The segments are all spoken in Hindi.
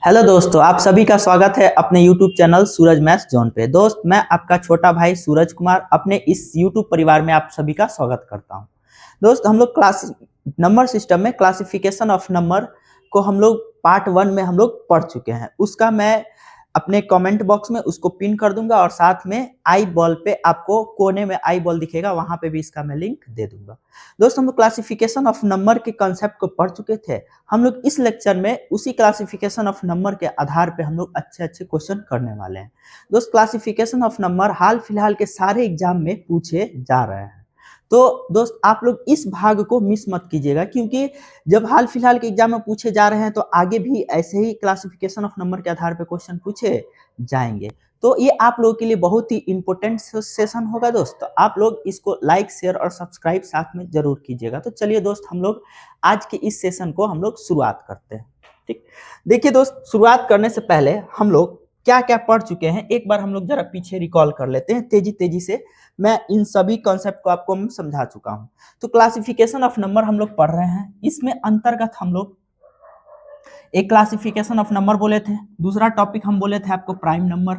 हेलो दोस्तों, आप सभी का स्वागत है अपने YouTube चैनल सूरज मैथ्स जोन पे। दोस्त, मैं आपका छोटा भाई सूरज कुमार अपने इस YouTube परिवार में आप सभी का स्वागत करता हूं। दोस्त, हम लोग क्लास नंबर सिस्टम में क्लासिफिकेशन ऑफ नंबर को हम लोग पार्ट 1 में हम लोग पढ़ चुके हैं। उसका मैं अपने कमेंट बॉक्स में उसको पिन कर दूंगा और साथ में आई बॉल पे आपको कोने में आई बॉल दिखेगा, वहां पे भी इसका मैं लिंक दे दूंगा। दोस्तों, हम लोग क्लासिफिकेशन ऑफ नंबर के कॉन्सेप्ट को पढ़ चुके थे। हम लोग इस लेक्चर में उसी क्लासिफिकेशन ऑफ नंबर के आधार पे हम लोग अच्छे अच्छे क्वेश्चन करने वाले हैं। दोस्त, क्लासिफिकेशन ऑफ नंबर हाल फिलहाल के सारे एग्जाम में पूछे जा रहे हैं। तो दोस्त, आप लोग इस भाग को मिस मत कीजिएगा, क्योंकि जब हाल फिलहाल के एग्जाम में पूछे जा रहे हैं तो आगे भी ऐसे ही क्लासिफिकेशन ऑफ नंबर के आधार पे क्वेश्चन पूछे जाएंगे। तो ये आप लोगों के लिए बहुत ही इंपॉर्टेंट सेशन होगा दोस्त। तो आप लोग इसको लाइक, शेयर और सब्सक्राइब साथ में जरूर कीजिएगा। तो चलिए दोस्त, हम लोग आज के इस सेशन को हम लोग शुरुआत करते हैं। ठीक, देखिए दोस्त, शुरुआत करने से पहले हम लोग क्या क्या पढ़ चुके हैं एक बार हम लोग जरा पीछे रिकॉल कर लेते हैं तेजी तेजी से। मैं इन सभी कॉन्सेप्ट को आपको समझा चुका हूं। तो क्लासिफिकेशन ऑफ नंबर हम लोग पढ़ रहे हैं। इसमें अंतर्गत हम लोग एक क्लासिफिकेशन ऑफ नंबर बोले थे, दूसरा टॉपिक हम बोले थे आपको प्राइम नंबर।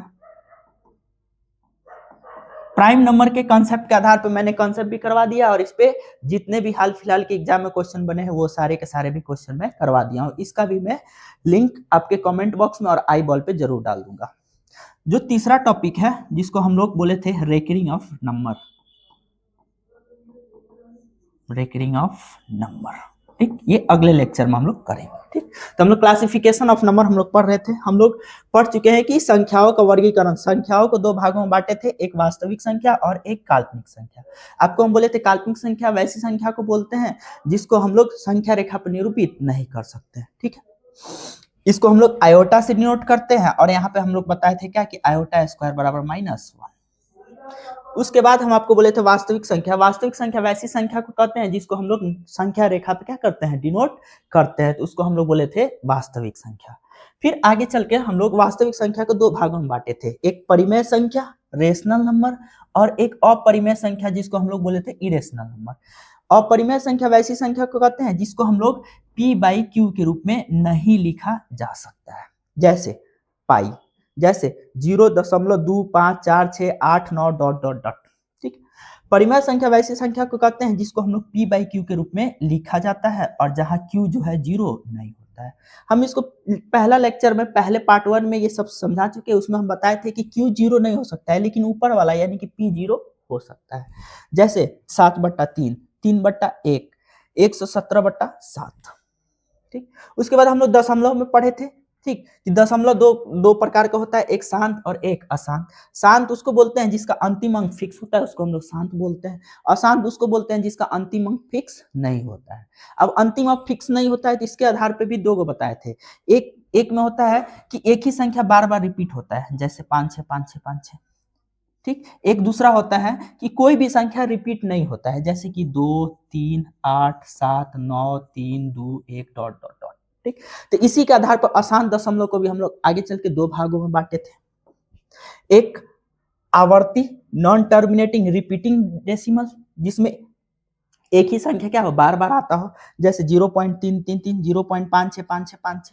प्राइम नंबर के कॉन्सेप्ट के आधार पर मैंने कॉन्सेप्ट भी करवा दिया और इस पे जितने भी हाल फिलहाल के एग्जाम में क्वेश्चन बने हैं वो सारे के सारे भी क्वेश्चन मैं करवा दिया हूं। इसका भी मैं लिंक आपके कमेंट बॉक्स में और आई बॉल पे जरूर डाल दूंगा। जो तीसरा टॉपिक है जिसको हम लोग बोले थे recurring of number, recurring of number, ठीक, ये अगले लेक्चर में हम लोग करेंगे। ठीक, तो हम लोग क्लासिफिकेशन ऑफ नंबर हम लोग पढ़ रहे थे। हम लोग पढ़ चुके हैं कि संख्याओं का वर्गीकरण, संख्याओं को दो भागों में बांटे थे, एक वास्तविक संख्या और एक काल्पनिक संख्या। आपको हम बोले थे काल्पनिक संख्या वैसी संख्या को बोलते हैं जिसको हम लोग संख्या रेखा पर निरूपित नहीं कर सकते। ठीक है, इसको हम लोग आयोटा से डिनोट करते हैं और यहाँ पे हम लोग बताए थे क्या कि आयोटा स्क्वायर बराबर -1। उसके बाद हम आपको बोले थे वास्तविक संख्या, वास्तविक संख्या वैसी संख्या को कहते हैं जिसको हम लोग संख्या रेखा पे क्या करते हैं, डिनोट करते हैं। तो उसको हम लोग बोले थे वास्तविक संख्या। फिर आगे चल के हम लोग वास्तविक संख्या को दो भागों में बांटे थे, एक परिमेय संख्या रेशनल नंबर और एक अपरिमेय संख्या जिसको हम लोग बोले थे इरेशनल नंबर। अपरिमेय संख्या वैसी संख्या को कहते हैं जिसको हम लोग p/q के रूप में नहीं लिखा जा सकता है, जैसे पाई, जैसे 0.254689 ... ठीक। परिमेय संख्या वैसी संख्या को कहते हैं जिसको हम लोग p/q के रूप में लिखा जाता है और जहां q जो है 0 नहीं होता है। हम इसको पहला लेक्चर में पहले पार्ट 1 में ये सब समझा चुके हैं। उसमें हम बताए थे कि q 0 नहीं हो सकता है, लेकिन ऊपर वाला यानी कि p 0 हो सकता है। जैसे 7/3, 3/1, 117/7। ठीक, उसके बाद हम लोग दशमलव में पढ़े थे। ठीक, कि दशमलव दो प्रकार का होता है, एक शांत और एक अशांत। शांत उसको बोलते हैं जिसका अंतिम अंक फिक्स होता है, उसको हम लोग शांत बोलते हैं। अशांत उसको बोलते हैं जिसका अंतिम अंक फिक्स नहीं होता है। अब अंतिम अंक फिक्स नहीं होता है तो इसके आधार पे भी दो गो बताए थे। एक में होता है कि एक ही संख्या बार बार रिपीट होता है, जैसे 5 6 5 6 5 6। ठीक, एक दूसरा होता है कि कोई भी संख्या रिपीट नहीं होता है, जैसे कि 2 3 8 7 9 3 2 1 ... ठीक, तो इसी के आधार पर अशांत दशमलव को भी हम लोग आगे चल के दो भागों में बांटे थे। एक आवर्ती नॉन टर्मिनेटिंग रिपीटिंग डेसिमल, जिसमें एक ही संख्या क्या हो बार बार आता हो, जैसे 0.333 0.565656।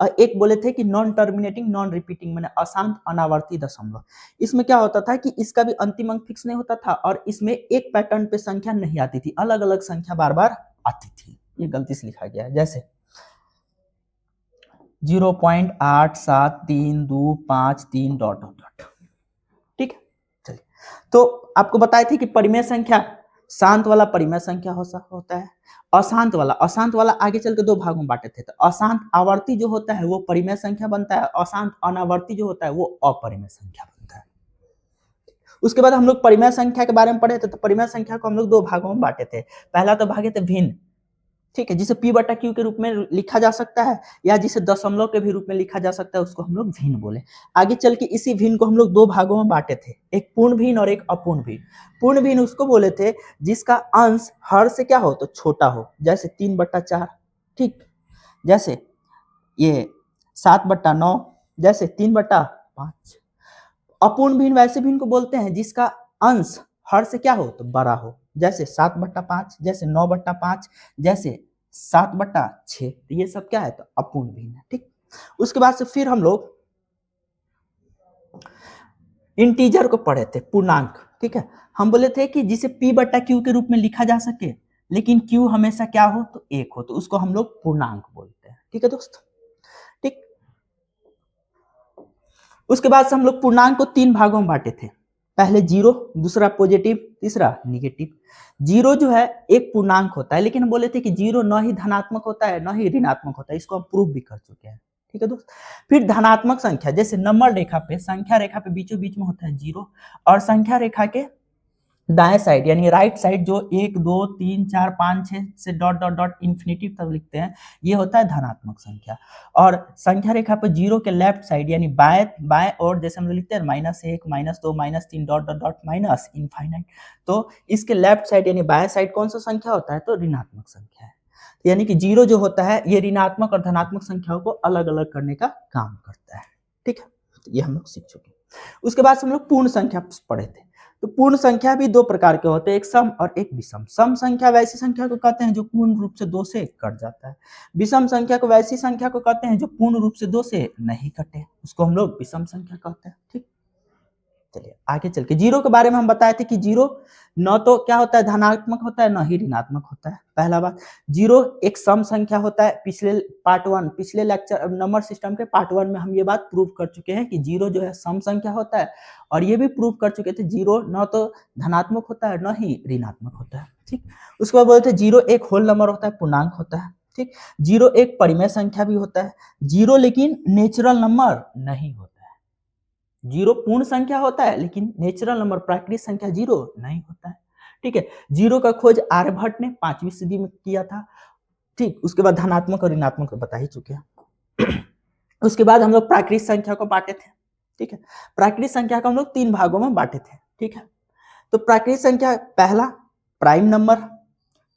और एक बोले थे कि नॉन टर्मिनेटिंग नॉन रिपीटिंग मैंने अशांत अनावर्ती दशमलव। इसमें क्या होता था कि इसका भी अंतिम अंक फिक्स नहीं होता था और इसमें एक पैटर्न पे संख्या नहीं आती थी, अलग अलग संख्या बार बार आती थी। ये गलती से लिखा गया है, जैसे 0.873253 ... ठीक है, चलिए। तो आपको बताए थे कि परिमेय संख्या शांत वाला परिमेय संख्या होता है, अशांत वाला आगे चल के दो भागों में बांटे थे। तो अशांत आवर्ती जो होता है वो परिमेय संख्या बनता है, अशांत अनावर्ती जो होता है वो अपरिमेय संख्या बनता है। उसके बाद हम लोग परिमेय संख्या के बारे में पढ़े थे। तो परिमेय संख्या को हम लोग दो भागों में बांटे थे। पहला तो भागे थे भिन्न, ठीक है, जिसे p/q के रूप में लिखा जा सकता है या जिसे दशमलव के भी रूप में लिखा जा सकता है, उसको हम लोग भिन्न बोले। आगे चल के इसी भिन्न को हम लोग दो भागों में बांटे थे, एक पूर्ण भिन्न और एक अपूर्ण भिन्न। पूर्ण भिन्न उसको बोले थे जिसका अंश हर से क्या हो तो छोटा हो, जैसे 3/4। ठीक, जैसे ये 7/9, जैसे 3/5। अपूर्ण भिन्न वैसे भिन्न को बोलते हैं जिसका अंश हर से क्या हो तो बड़ा हो, जैसे 7/5, जैसे 9/5, जैसे 7/6। तो ये सब क्या है तो अपूर्ण भिन्न है। ठीक, उसके बाद से फिर हम लोग इंटीजर को पढ़े थे, पूर्णांक। ठीक है, हम बोले थे कि जिसे p बटा q के रूप में लिखा जा सके लेकिन q हमेशा क्या हो तो 1 हो, तो उसको हम लोग पूर्णांक बोलते हैं। ठीक है दोस्त, ठीक। उसके बाद से हम लोग पूर्णांक को 3 भागों में बांटे थे, पहले जीरो, दूसरा पॉजिटिव, तीसरा निगेटिव। जीरो जो है एक पूर्णांक होता है, लेकिन हम बोले थे कि जीरो न ही धनात्मक होता है न ही ऋणात्मक होता है, इसको हम प्रूव भी कर चुके हैं। ठीक है दोस्त, फिर धनात्मक संख्या जैसे नंबर रेखा पे, संख्या रेखा पे बीचों बीच में होता है जीरो, और संख्या रेखा के दाएं साइड यानी राइट साइड जो 1 2 3 4 5 6 से डॉट डॉट डॉट इंफिनिटिव तक लिखते हैं, ये होता है धनात्मक संख्या। और संख्या रेखा पर जीरो के लेफ्ट साइड यानी बाएं बाएं और जैसे हम लोग लिखते हैं -1 -2 -3 dot dot dot minus infinite, तो इसके लेफ्ट साइड यानी बाएं साइड कौन सा संख्या होता है तो ऋणात्मक संख्या है। यानी कि जीरो जो होता है ये ऋणात्मक और धनात्मक संख्याओं को अलग अलग करने का काम करता है। ठीक है, तो ये हम लोग सीख चुके। उसके बाद हम लोग पूर्ण संख्या पढ़े थे। तो पूर्ण संख्या भी दो प्रकार के होते हैं, एक सम और एक विषम। सम संख्या वैसी संख्या को कहते हैं जो पूर्ण रूप से 2 से कट जाता है। विषम संख्या को वैसी संख्या को कहते हैं जो पूर्ण रूप से 2 से नहीं कटे, उसको हम लोग विषम संख्या कहते हैं। ठीक, चलिए आगे चल के जीरो के बारे में हम बताए थे कि जीरो न तो क्या होता है धनात्मक होता है न ही ऋणात्मक होता है। पहला बात, जीरो एक सम संख्या होता है। पिछले पार्ट 1 पिछले लेक्चर नंबर सिस्टम के पार्ट 1 में हम ये बात प्रूव कर चुके हैं कि जीरो जो है सम संख्या होता है, और ये भी प्रूव कर चुके थे जीरो न तो धनात्मक होता है न ही ऋणात्मक होता है। ठीक, उसके बाद बोलते जीरो एक होल नंबर होता है, पूर्णांक होता है। ठीक, जीरो एक परिमेय संख्या भी होता है। जीरो लेकिन नेचुरल नंबर नहीं होता है। जीरो पूर्ण संख्या होता है लेकिन नेचुरल नंबर प्राकृतिक संख्या जीरो नहीं होता है। ठीक है, जीरो का खोज आर्यभट्ट ने 5वीं सदी में किया था। ठीक, उसके बाद धनात्मक और ऋणात्मक बता ही चुके हैं। उसके बाद हम लोग प्राकृतिक संख्या को बांटे थे। ठीक है, प्राकृतिक संख्या को हम लोग 3 भागों में बांटे थे। ठीक है, तो प्राकृतिक संख्या पहला प्राइम नंबर,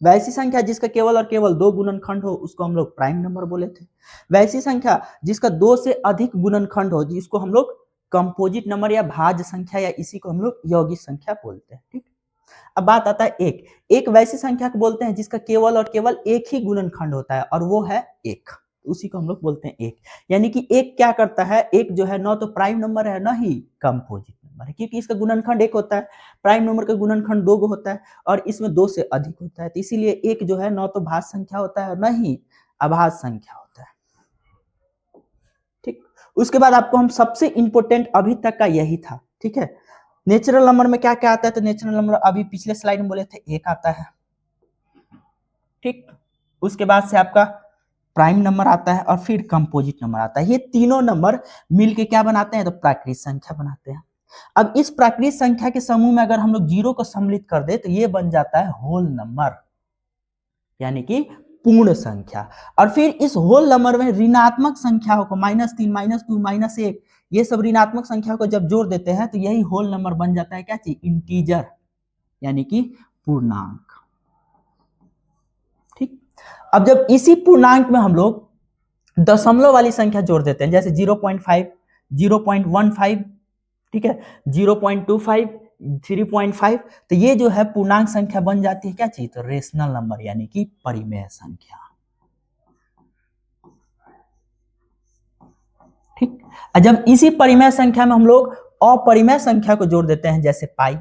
वैसी संख्या जिसका केवल और केवल 2 गुणनखंड हो उसको हम लोग प्राइम नंबर बोले थे। वैसी संख्या जिसका 2 से अधिक गुणनखंड हो जिसको हम लोग कंपोजिट नंबर या भाज्य संख्या या इसी को हम लोग यौगिक संख्या बोलते हैं। ठीक, अब बात आता है एक वैसी संख्या को बोलते हैं जिसका केवल और केवल एक ही गुणनखंड होता है और वो है एक, उसी को हम लोग बोलते हैं एक। यानी कि एक क्या करता है, एक जो है न तो प्राइम नंबर है न ही कंपोजिट नंबर है, क्योंकि इसका गुणनखंड एक होता है। प्राइम नंबर का गुणनखंड 2 होता है और इसमें 2 से अधिक होता है, तो इसीलिए एक जो है न तो भाज्य संख्या होता है न ही अभाज्य संख्या होता है। ठीक, उसके बाद आपको हम सबसे इंपोर्टेंट अभी तक का यही था। ठीक है, नेचुरल नंबर में क्या क्या आता है, तो नेचुरल नंबर अभी पिछले स्लाइड में बोले थे एक आता है। ठीक, उसके बाद से आपका प्राइम नंबर आता है और फिर कंपोजिट नंबर आता है। ये तीनों नंबर मिलके क्या बनाते हैं तो प्राकृतिक संख्या बनाते हैं। अब इस प्राकृतिक संख्या के समूह में अगर हम लोग जीरो को सम्मिलित कर दे तो ये बन जाता है होल नंबर, यानी कि पूर्ण संख्या। और फिर इस होल नंबर में ऋणात्मक संख्याओं को -3 -2 -1 ये सब ऋणात्मक संख्या को जब जोड़ देते हैं तो यही होल नंबर बन जाता है क्या चीज, इंटीजर, यानी कि पूर्णांक। ठीक, अब जब इसी पूर्णांक में हम लोग दशमलव वाली संख्या जोड़ देते हैं जैसे 0.5 0.15, ठीक है 0.25 3.5, तो ये जो है पूर्णांक संख्या बन जाती है क्या चीज, तो रेशनल नंबर यानी कि परिमेय संख्या। ठीक, जब इसी परिमेय संख्या में हम लोग अपरिमेय संख्या को जोड़ देते हैं जैसे पाई,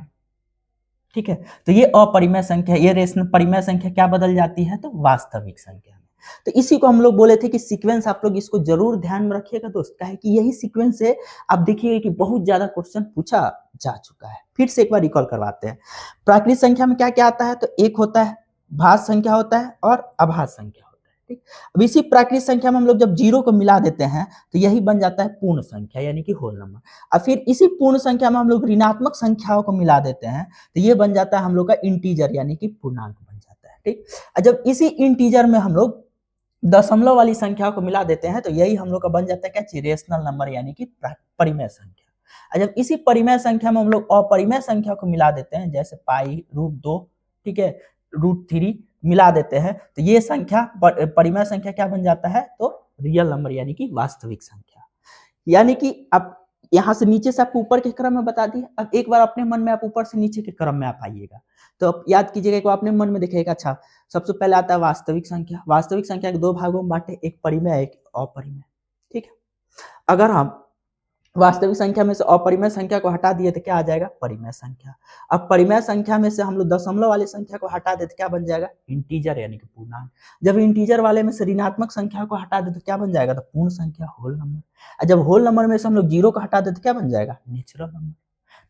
ठीक है, तो ये अपरिमेय संख्या, ये रेशनल परिमेय संख्या क्या बदल जाती है तो वास्तविक संख्या में। तो इसी को हम लोग बोले थे कि सीक्वेंस आप लोग इसको जरूर ध्यान में रखिएगा दोस्त, काहे कि यही सीक्वेंस से आप देखिएगा कि बहुत ज्यादा क्वेश्चन पूछा जा चुका है। फिर से एक बार रिकॉल करवाते हैं। प्राकृतिक संख्या में क्या क्या आता है, तो एक होता है, भाज्य संख्या होता है और अभाज्य संख्या होता है। ठीक, अब इसी प्राकृतिक संख्या में हम लोग जब जीरो को मिला देते हैं तो यही बन जाता है पूर्ण संख्या यानी कि होल नंबर। और फिर इसी पूर्ण संख्या में हम लोग ऋणात्मक संख्याओं को मिला देते हैं तो ये बन जाता है हम लोग का इंटीजर यानी कि पूर्णांक बन जाता है। ठीक, जब इसी इंटीजर में हम लोग दशमलव वाली संख्या को मिला देते हैं तो यही हम लोग का बन जाता है क्या, रेशनल नंबर यानी कि परिमेय संख्या। जब इसी परिमेय संख्या में हम लोग अपरिमेय संख्या को मिला देते हैं जैसे पाई √2, ठीक है √3 मिला देते हैं तो ये संख्या परिमेय संख्या क्या बन जाता है तो रियल नंबर यानी कि वास्तविक संख्या। यानी कि अब यहाँ से नीचे से आपको ऊपर के क्रम में बता दिया, अब एक बार अपने मन में आप ऊपर से नीचे के क्रम में आप आइएगा तो आप याद कीजिएगा, एक बार अपने मन में देखिएगा। अच्छा, सबसे पहले आता है वास्तविक संख्या। वास्तविक संख्या के 2 भागों में बांटे, एक परिमेय एक अपरिमेय। ठीक है। अगर हम वास्तविक संख्या में से अपरिमेय संख्या को हटा दिए तो क्या आ जाएगा? परिमेय संख्या। अब परिमेय संख्या में से हम लोग दशमलव वाली संख्या को हटा दे तो क्या बन जाएगा? इंटीजर यानी कि पूर्णांक। जब इंटीजर वाले में से ऋणात्मक संख्या को हटा दे तो क्या बन जाएगा? तो पूर्ण संख्या, होल नंबर। जब होल नंबर में से हम लोग जीरो को हटा दे तो क्या बन जाएगा? Natural number.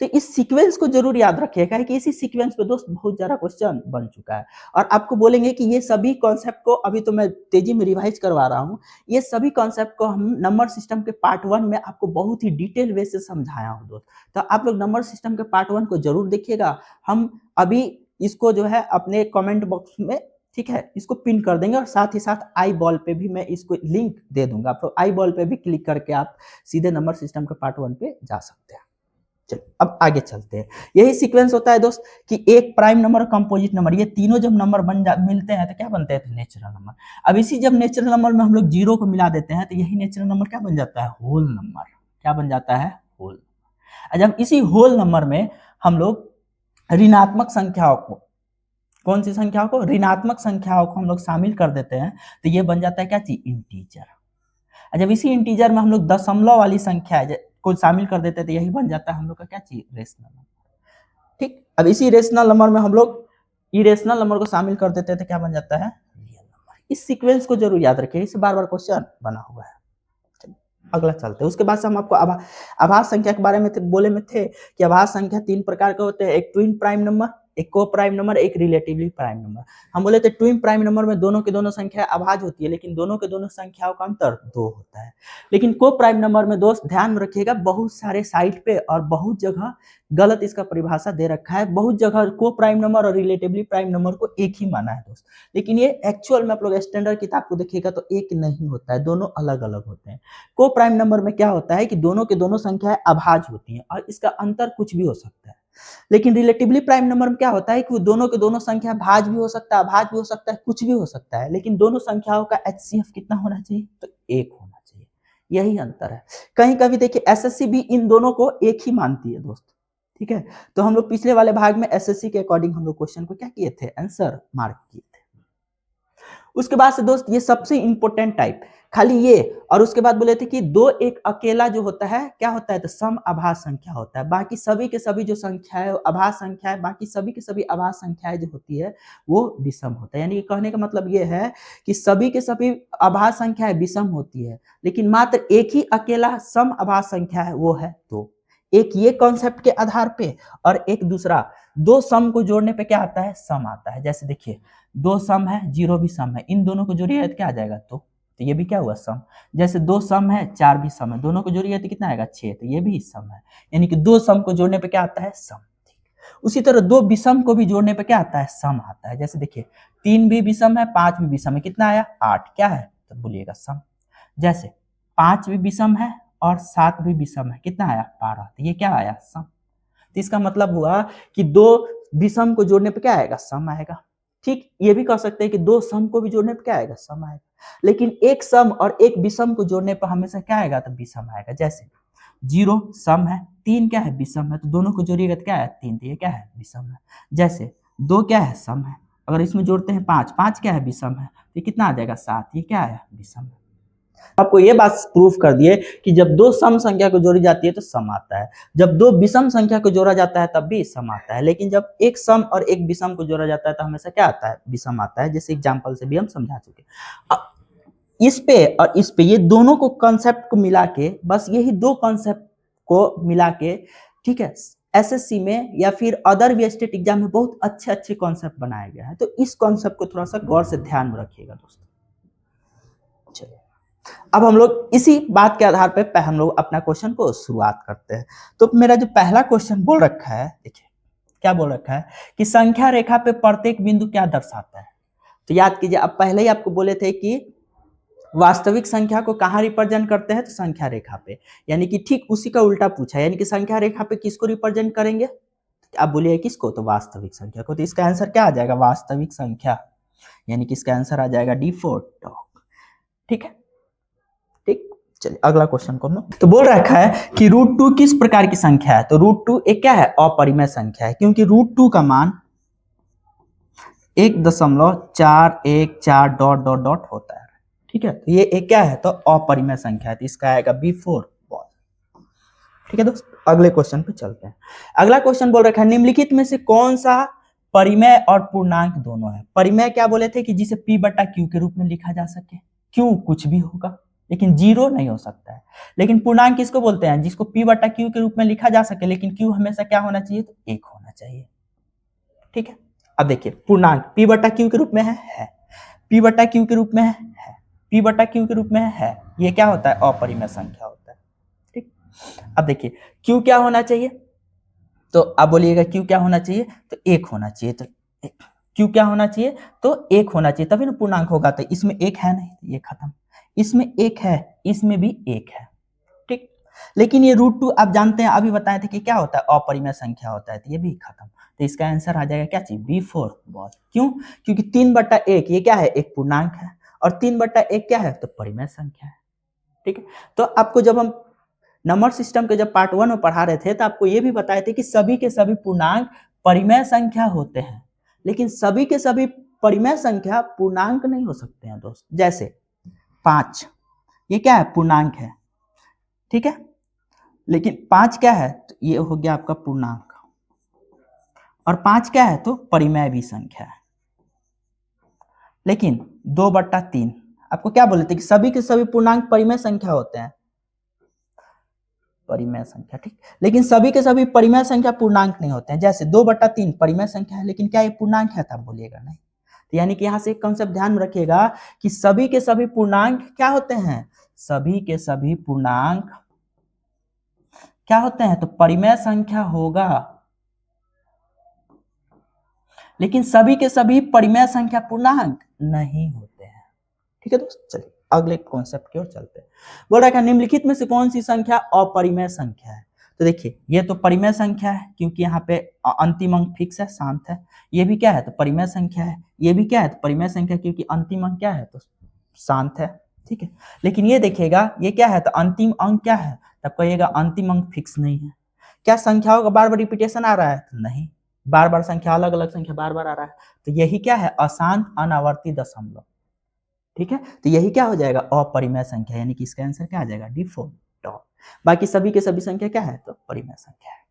तो इस सीक्वेंस को जरूर याद रखिएगा कि इसी सीक्वेंस पे दोस्त बहुत ज्यादा क्वेश्चन बन चुका है और आपको बोलेंगे कि ये सभी कॉन्सेप्ट को अभी तो मैं तेजी में रिवाइज करवा रहा हूँ, ये सभी कॉन्सेप्ट को हम नंबर सिस्टम के पार्ट 1 में आपको बहुत ही डिटेल वे से समझाया हूँ दोस्त। तो आप लोग नंबर सिस्टम के पार्ट 1 को जरूर देखिएगा। हम अभी इसको जो है अपने कमेंट बॉक्स में, ठीक है, इसको पिन कर देंगे और साथ ही साथ आई बॉल पे भी मैं इसको लिंक दे दूंगा। आप लोग आई बॉल पे भी क्लिक करके आप सीधे नंबर सिस्टम के पार्ट 1 पे जा सकते हैं। चलिए अब आगे चलते हैं। यही सीक्वेंस होता है दोस्त कि एक प्राइम नंबर, कंपोजिट नंबर, ये तीनों जब नंबर मिलते हैं तो क्या बनते हैं? तो नेचुरल नंबर। अब इसी जब नेचुरल नंबर में हम लोग जीरो को मिला देते हैं तो यही नेचुरल नंबर क्या बन जाता है? Whole number. क्या बन जाता है? होल। जब इसी होल नंबर में हम लोग ऋणात्मक संख्याओं को, कौन सी संख्याओं को? ऋणात्मक संख्याओं को हम लोग शामिल कर देते हैं तो ये बन जाता है क्या चीज? इंटीजर। जब इसी इंटीजर में हम लोग दशमलव वाली संख्या को शामिल कर देते हैं तो यही बन जाता है हम लोग का क्या चीज? Rational number. ठीक। अब इसी रेशनल नंबर में हम लोग इरेशनल नंबर को शामिल कर देते हैं तो क्या बन जाता है? Real number. इस सीक्वेंस को जरूर याद रखिए, इससे बार बार क्वेश्चन बना हुआ है। अगला चलते हैं। उसके बाद से हम आपको आभास संख्या के बारे में बोले में थे कि आभास संख्या 3 प्रकार के होते हैं, एक ट्विन प्राइम नंबर, एक को प्राइम नंबर, एक रिलेटिवली प्राइम नंबर। हम बोले थे ट्विन प्राइम नंबर में दोनों की दोनों संख्या अभाज्य होती है, लेकिन दोनों के दोनों संख्याओं का अंतर 2 होता है। लेकिन को प्राइम नंबर में दोस्त ध्यान में रखिएगा, बहुत सारे साइट पे और बहुत जगह गलत इसका परिभाषा दे रखा है। बहुत जगह को प्राइम नंबर और रिलेटिवली प्राइम नंबर को एक ही माना है दोस्त, लेकिन ये एक्चुअल में आप लोग स्टैंडर्ड किताब को देखिएगा तो एक नहीं होता है, दोनों अलग अलग होते हैं। को प्राइम नंबर में क्या होता है कि दोनों के दोनों संख्याएं अभाज्य होती हैं और इसका अंतर कुछ भी हो सकता है। लेकिन रिलेटिवली प्राइम नंबर में क्या होता है कि वो दोनों के दोनों संख्या भाज्य भी हो सकता है, अभाज्य भी हो सकता है, कुछ भी हो सकता है, लेकिन दोनों संख्याओं का HCF कितना होना चाहिए? तो 1 होना चाहिए। यही अंतर है। कहीं कभी देखिए SSC भी इन दोनों को एक ही मानती है दोस्त, ठीक है। तो हम लोग पिछले वाले भाग में SSC के अकॉर्डिंग हम लोग क्वेश्चन को क्या किए थे? आंसर मार्क किए थे। उसके बाद से दोस्त ये सबसे इंपॉर्टेंट टाइप खाली ये, और उसके बाद बोले थे कि दो एक अकेला जो होता है क्या होता है? तो सम आभास संख्या होता है। बाकी सभी के सभी जो संख्या है आभास संख्या है, बाकी सभी के सभी आभास संख्याएं जो होती है वो विषम होता है। यानी कहने का मतलब ये है कि सभी के सभी आभास संख्याएं विषम होती है, लेकिन मात्र एक ही अकेला सम आभास संख्या है, वो है 2। एक ये कॉन्सेप्ट के आधार पे और एक दूसरा, दो सम को जोड़ने पे क्या आता है? सम आता है। जैसे देखिए दो सम है, जीरो भी सम है, इन दोनों को जोड़िए तो क्या आ जाएगा? तो ये भी क्या हुआ? सम। जैसे दो सम है, चार भी सम है, दोनों को जोड़िए तो कितना आएगा? 6, तो ये भी सम है। यानी कि दो सम को जोड़ने पे क्या आता है? सम। उसी तरह दो विषम को भी जोड़ने पे क्या आता है? सम आता है। जैसे देखिए 3 भी विषम है, 5 भी विषम है, कितना आया? 8, क्या है? तो बोलिएगा सम। जैसे 5 भी विषम है और 7 भी विषम है, कितना आया? 12, तो ये क्या आया? सम। तो इसका मतलब हुआ कि दो विषम को जोड़ने पे क्या आएगा? सम आएगा। ठीक, ये भी कह सकते हैं कि दो सम को भी जोड़ने पे क्या आएगा? सम आएगा। लेकिन एक सम और एक विषम को जोड़ने पर हमेशा क्या आएगा? तो विषम आएगा। जैसे 0 सम है, 3 क्या है? विषम है, तो दोनों को जोड़िएगा तो क्या है? 3, तो ये क्या है? विषम है। जैसे 2 क्या है? सम है, अगर इसमें जोड़ते हैं 5, 5 क्या है? विषम है, तो कितना आ जाएगा? 7, ये क्या है? विषम है। आपको ये बात प्रूफ कर दिए कि जब दो सम संख्या को जोड़ी जाती है तो सम आता है, जब दो विषम संख्या को जोड़ा जाता है तब भी सम आता है, लेकिन जब एक सम और एक विषम को जोड़ा जाता है तो हमेशा क्या आता है? विषम आता है। जैसे एग्जांपल से भी हम समझा चुके। इस पे और इस पे, ये दोनों को कॉन्सेप्ट को मिला के, बस यही दो कॉन्सेप्ट को मिला के, ठीक है, एसएससी में या फिर अदर भी स्टेट एग्जाम में बहुत अच्छे अच्छे कॉन्सेप्ट बनाया गया है। तो इस कॉन्सेप्ट को थोड़ा सा गौर से ध्यान में रखिएगा दोस्तों। चलिए अब हम लोग इसी बात के आधार पे हम लोग अपना क्वेश्चन को शुरुआत करते हैं। तो मेरा जो पहला क्वेश्चन बोल रखा है, देखिए क्या बोल रखा है कि संख्या रेखा पे प्रत्येक बिंदु क्या दर्शाता है। तो याद कीजिए, अब पहले ही आपको बोले थे कि वास्तविक संख्या को कहाँ रिप्रेजेंट करते हैं? तो संख्या रेखा पे। यानी कि ठीक उसी का उल्टा पूछा, यानी कि संख्या रेखा पे किसको रिप्रेजेंट करेंगे? आप बोलिए किसको? तो वास्तविक संख्या को। तो इसका आंसर क्या आ जाएगा? वास्तविक संख्या। यानी कि इसका आंसर आ जाएगा D4 डॉग। ठीक है, ठीक। चलिए अगला क्वेश्चन को हम, तो बोल रखा है कि √2 किस प्रकार की संख्या है? तो √2 एक क्या है? अपरिमेय संख्या है, क्योंकि √2 का मान 1.414 ... होता है। ठीक है, तो ये एक क्या है, तो अपरिमेय संख्या है, तो इसका आएगा B4 बॉल। ठीक है दोस्त, अगले क्वेश्चन पे चलते हैं। अगला क्वेश्चन बोल रखा है निम्नलिखित में से कौन सा परिमेय और पूर्णांक दोनों है। परिमेय क्या बोले थे कि जिसे P बटा Q के रूप में लिखा जा सके, Q कुछ भी होगा लेकिन जीरो नहीं हो सकता है। लेकिन पूर्णांक किसको बोलते हैं, जिसको P बटा Q के रूप में लिखा जा सके लेकिन Q हमेशा क्या होना चाहिए, तो 1 होना चाहिए। ठीक है, अब देखिए पूर्णांक P बटा Q के रूप में है, P बटा Q के रूप में है, P बटा Q के रूप में है, ये क्या होता है, अपरिमेय संख्या होता है। ठीक, अब देखिए Q क्या होना चाहिए, तो अब बोलिएगा Q क्या होना चाहिए, तो 1 होना चाहिए, तो Q क्या होना चाहिए, तो 1 होना चाहिए, तभी ना पूर्णांक होगा। तो इसमें 1 है नहीं, ये खत्म, इसमें 1 है, इसमें भी 1 है। ठीक, लेकिन ये √2 आप जानते हैं, अभी बताए थे कि क्या होता है, अपरिमेय संख्या होता है, तो ये भी खत्म। तो इसका आंसर आ जाएगा क्या चाहिए, B4 बॉल। क्यों, क्योंकि 3/1 ये क्या है, एक पूर्णांक है, और 3/1 क्या है, तो परिमेय संख्या है। ठीक है, तो आपको जब हम नंबर सिस्टम के जब पार्ट 1 में पढ़ा रहे थे तो आपको ये भी बताए थे कि सभी के सभी पूर्णांक परिमेय संख्या होते हैं, लेकिन सभी के सभी परिमेय संख्या पूर्णांक नहीं हो सकते हैं दोस्त। जैसे 5 ये क्या है, पूर्णांक है, ठीक है, लेकिन 5 क्या है, तो ये हो गया आपका पूर्णांक, और 5 क्या है, तो परिमेय भी संख्या है। लेकिन 2/3 आपको क्या बोले थे कि सभी के सभी पूर्णांक परिमेय संख्या होते हैं, परिमेय संख्या। ठीक, लेकिन सभी के सभी परिमेय संख्या पूर्णांक नहीं होते हैं। जैसे 2/3 परिमेय संख्या है, लेकिन क्या ये पूर्णांक है, तब बोलिएगा नहीं। तो यानी कि यहाँ से एक कंसेप्ट ध्यान में रखिएगा कि सभी के सभी पूर्णांक क्या होते हैं, सभी के सभी पूर्णांक क्या होते हैं, तो परिमेय संख्या होगा, लेकिन सभी के सभी परिमेय संख्या पूर्णांक नहीं होते हैं। ठीक है दोस्त, चलिए अगले कॉन्सेप्ट की ओर चलते हैं। बोल रहा है निम्नलिखित में से कौन सी संख्या अपरिमेय संख्या है। तो देखिए ये तो परिमेय संख्या है क्योंकि यहाँ पे अंतिम अंक फिक्स है, शांत है। ये भी क्या है, तो परिमेय संख्या है। ये भी क्या है, तो परिमेय संख्या, क्योंकि अंतिम अंक क्या है, तो शांत है। ठीक है, लेकिन ये देखिएगा ये क्या है, तो अंतिम अंक क्या है, तब कहिएगा अंतिम अंक फिक्स नहीं है। क्या संख्याओं का बार बार रिपीटेशन आ रहा है, तो नहीं, बार बार संख्या, अलग अलग संख्या बार बार आ रहा है, तो यही क्या है, अशांत अनावर्ती दशमलव। ठीक है, तो यही क्या हो जाएगा, अपरिमेय संख्या, यानी कि इसका आंसर क्या आ जाएगा, D4 डॉट। बाकी सभी के सभी संख्या क्या है, तो परिमेय संख्या है।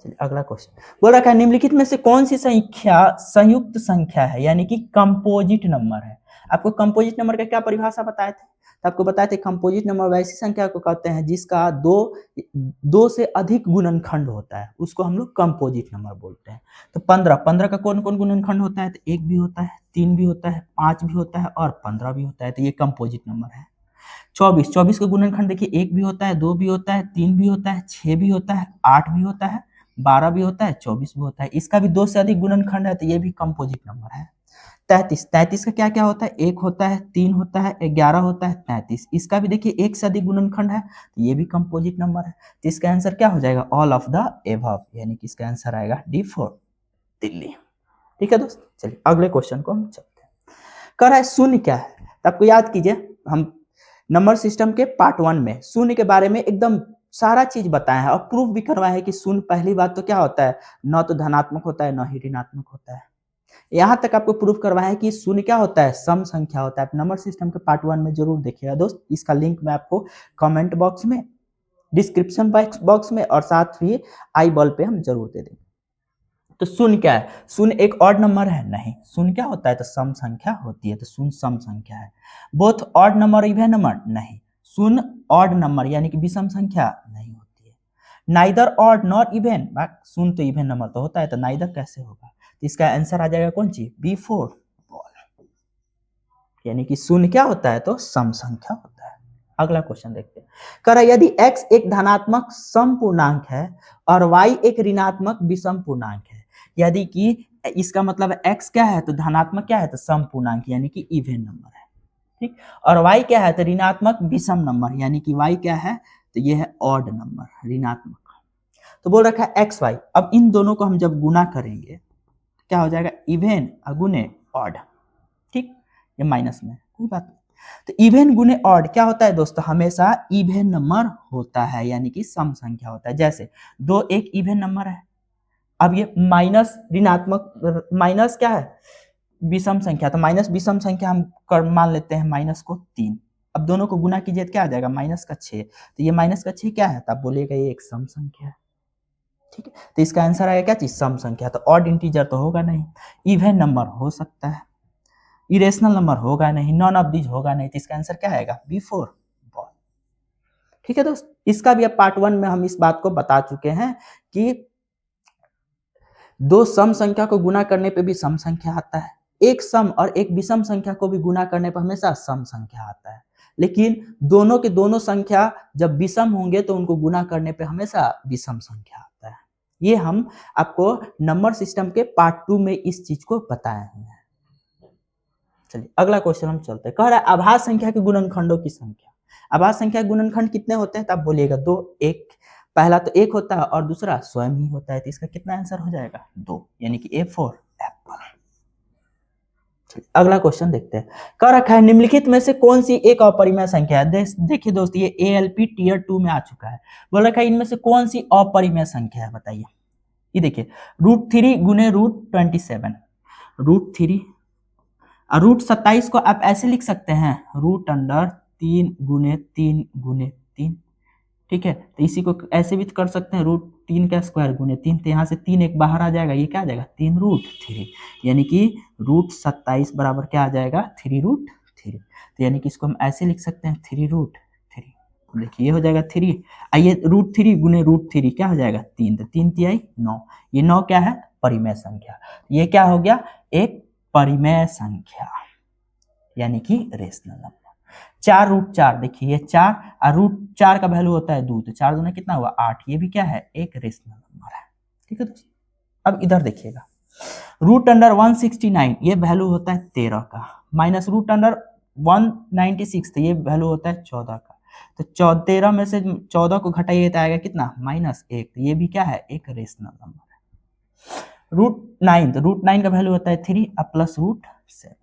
चलिए अगला क्वेश्चन बोल रखा है निम्नलिखित में से कौन सी संख्या संयुक्त संख्या है, यानी कि कंपोजिट नंबर है। आपको कंपोजिट नंबर का क्या परिभाषा बताए थे, तो आपको बताए थे कंपोजिट नंबर वैसी संख्या को कहते हैं जिसका दो से अधिक गुणनखंड होता है, उसको हम लोग कंपोजिट नंबर बोलते हैं। तो 15 का कौन कौन गुणनखंड होता है, तो 1 भी होता है, 3 भी होता है, 5 भी होता है और 15 भी होता है, तो ये कंपोजिट नंबर है। 24 का गुणनखंड देखिए, 1 भी होता है, 2 भी होता है, 3 भी होता है, 6 भी होता है, 8 भी होता है, 12 भी होता है, 24 भी होता है। इसका भी 2 से अधिक गुणनखंड है, तो ये भी कंपोजिट नंबर है। 33 का क्या क्या होता है, 1 होता है, 3 होता है, 11 होता है, 33। इसका भी देखिए 1 से अधिक गुणनखंड है, तो ये भी कंपोजिट नंबर है। तो इसका आंसर क्या हो जाएगा, ऑल ऑफ द एबव, यानी कि इसका आंसर आएगा D4 दिल्ली। ठीक है दोस्त, चलिए अगले क्वेश्चन को हम चलते हैं। कह रहा है शून्य क्या है, तो आपको याद कीजिए हम नंबर सिस्टम के पार्ट 1 में शून्य के बारे में एकदम सारा चीज बताया है और प्रूफ भी करवाया है कि शून्य पहली बात तो क्या होता है, न तो धनात्मक होता है न ही ऋणात्मक होता है। यहां तक आपको प्रूफ करवाया है कि शून्य क्या होता है, सम संख्या होता है। नंबर सिस्टम के पार्ट 1 में जरूर देखिएगा दोस्त, इसका लिंक मैं आपको कमेंट बॉक्स में, डिस्क्रिप्शन बॉक्स में और साथ ही आई बॉल पे हम जरूर दे देंगे। तो शून्य क्या है, शून्य एक ऑड नंबर है, नहीं, शून्य क्या होता है, तो सम संख्या होती है, तो शून्य सम संख्या है। Both odd number even number, नहीं, शून्य ऑड नंबर यानी कि विषम संख्या नहीं होती है। नाइदर ऑड नॉट इवन, शून्य तो इवन नंबर तो होता है, तो नाइदर कैसे होगा, तो इसका आंसर आ जाएगा कौन सी, B4 यानी कि शून्य क्या होता है, तो सम संख्या होता है। अगला क्वेश्चन देखते हैं। कह रहा है यदि x एक धनात्मक सम पूर्णांक है और y एक ऋणात्मक विषम पूर्णांक है, यदि कि इसका मतलब x क्या है, तो धनात्मक क्या है, तो सम पूर्णांक यानी कि इवन नंबर है, ठीक, और y क्या है, तो ऋणात्मक विषम नंबर यानी कि y क्या है, तो ये है ऑड नंबर, ऋणात्मक। तो बोल रखा है xy, अब इन दोनों को हम जब गुना करेंगे क्या हो जाएगा, इवन गुने ऑड, ठीक, ये माइनस में कोई बात नहीं। तो इवन गुने ऑड क्या होता है दोस्तों, हमेशा इवन नंबर होता है, यानी कि सम संख्या होता है। जैसे 2 एक इवन नंबर है, अब ये माइनस ऋणात्मक, माइनस क्या है, विषम संख्या, तो माइनस विषम संख्या हम मान लेते हैं माइनस को 3। अब दोनों को गुना कीजिए तो क्या आ जाएगा, माइनस का 6। तो ये माइनस का 6 क्या है, तो आप बोलिएगा ये एक सम संख्या है। ठीक है, तो इसका आंसर आएगा क्या चीज, सम संख्या। तो ऑड इंटीजर तो होगा नहीं, इवन नंबर हो सकता है, इरेशनल नंबर होगा नहीं, नॉन ऑफ दीज होगा नहीं, तो इसका आंसर क्या आएगा, B4 बॉल। ठीक है दोस्त, इसका भी अब पार्ट 1 में हम इस बात को बता चुके हैं कि दो सम संख्या को गुना करने पे भी सम संख्या आता है, एक सम और एक विषम संख्या को भी गुना करने पर हमेशा सम संख्या आता है, लेकिन दोनों के दोनों संख्या जब विषम होंगे तो उनको गुना करने पे हमेशा विषम संख्या आता है। ये हम आपको नंबर सिस्टम के पार्ट 2 में इस चीज को बताए हुए हैं। चलिए अगला क्वेश्चन हम चलते हैं। कह रहा है अभाज्य संख्या के गुणनखंडों की संख्या। अभाज्य संख्या के गुणनखंड कितने होते हैं, तो आप बोलिएगा 2, 1। पहला तो 1 होता है और दूसरा स्वयं ही होता है, तो इसका कितना आंसर हो जाएगा, 2, यानी कि A4 एप्पल। अगला क्वेश्चन देखते हैं। कह रखा है निम्नलिखित में से कौन सी एक अपरिमेय संख्या है। देखिए दोस्त, ये ALP टीयर 2 में आ चुका है। बोल रखा है इनमें से कौन सी अपरिमेय संख्या है, बताइए। ये देखिए √3 गुने √27, √3 और √27 को आप ऐसे लिख सकते हैं √3 गुने 3 गुने 3। ठीक है, तो इसी को ऐसे भी कर सकते हैं √3 का स्क्वायर गुने 3, तो यहाँ से 3 एक बाहर आ जाएगा, ये क्या आ जाएगा 3√3, यानी कि √27 बराबर क्या आ जाएगा 3√3। तो यानी कि इसको हम ऐसे लिख सकते हैं 3√3। देखिए ये हो जाएगा 3, आइए √3 गुने √3 क्या हो जाएगा 3, तो 3 तिहाई 9, ये 9 क्या है परिमेय संख्या। ये क्या हो गया एक परिमेय संख्या, यानी कि रेशनल नंबर। 4√4, देखिए ये 4 और √4 का वैल्यू होता है 2, तो 4 दूना कितना हुआ 8, ये भी क्या है एक रेशनल नंबर है। ठीक है दोस्तों, अब इधर देखिएगा √169 ये वैल्यू होता है 13 का, माइनस √196 तो ये वैल्यू होता है 14 का, तो 13 में से 14 को घटाइए तो आएगा कितना -1, तो ये भी क्या है एक रेशनल नंबर है। √9, तो √9 का वैल्यू होता है 3 प्लस √7,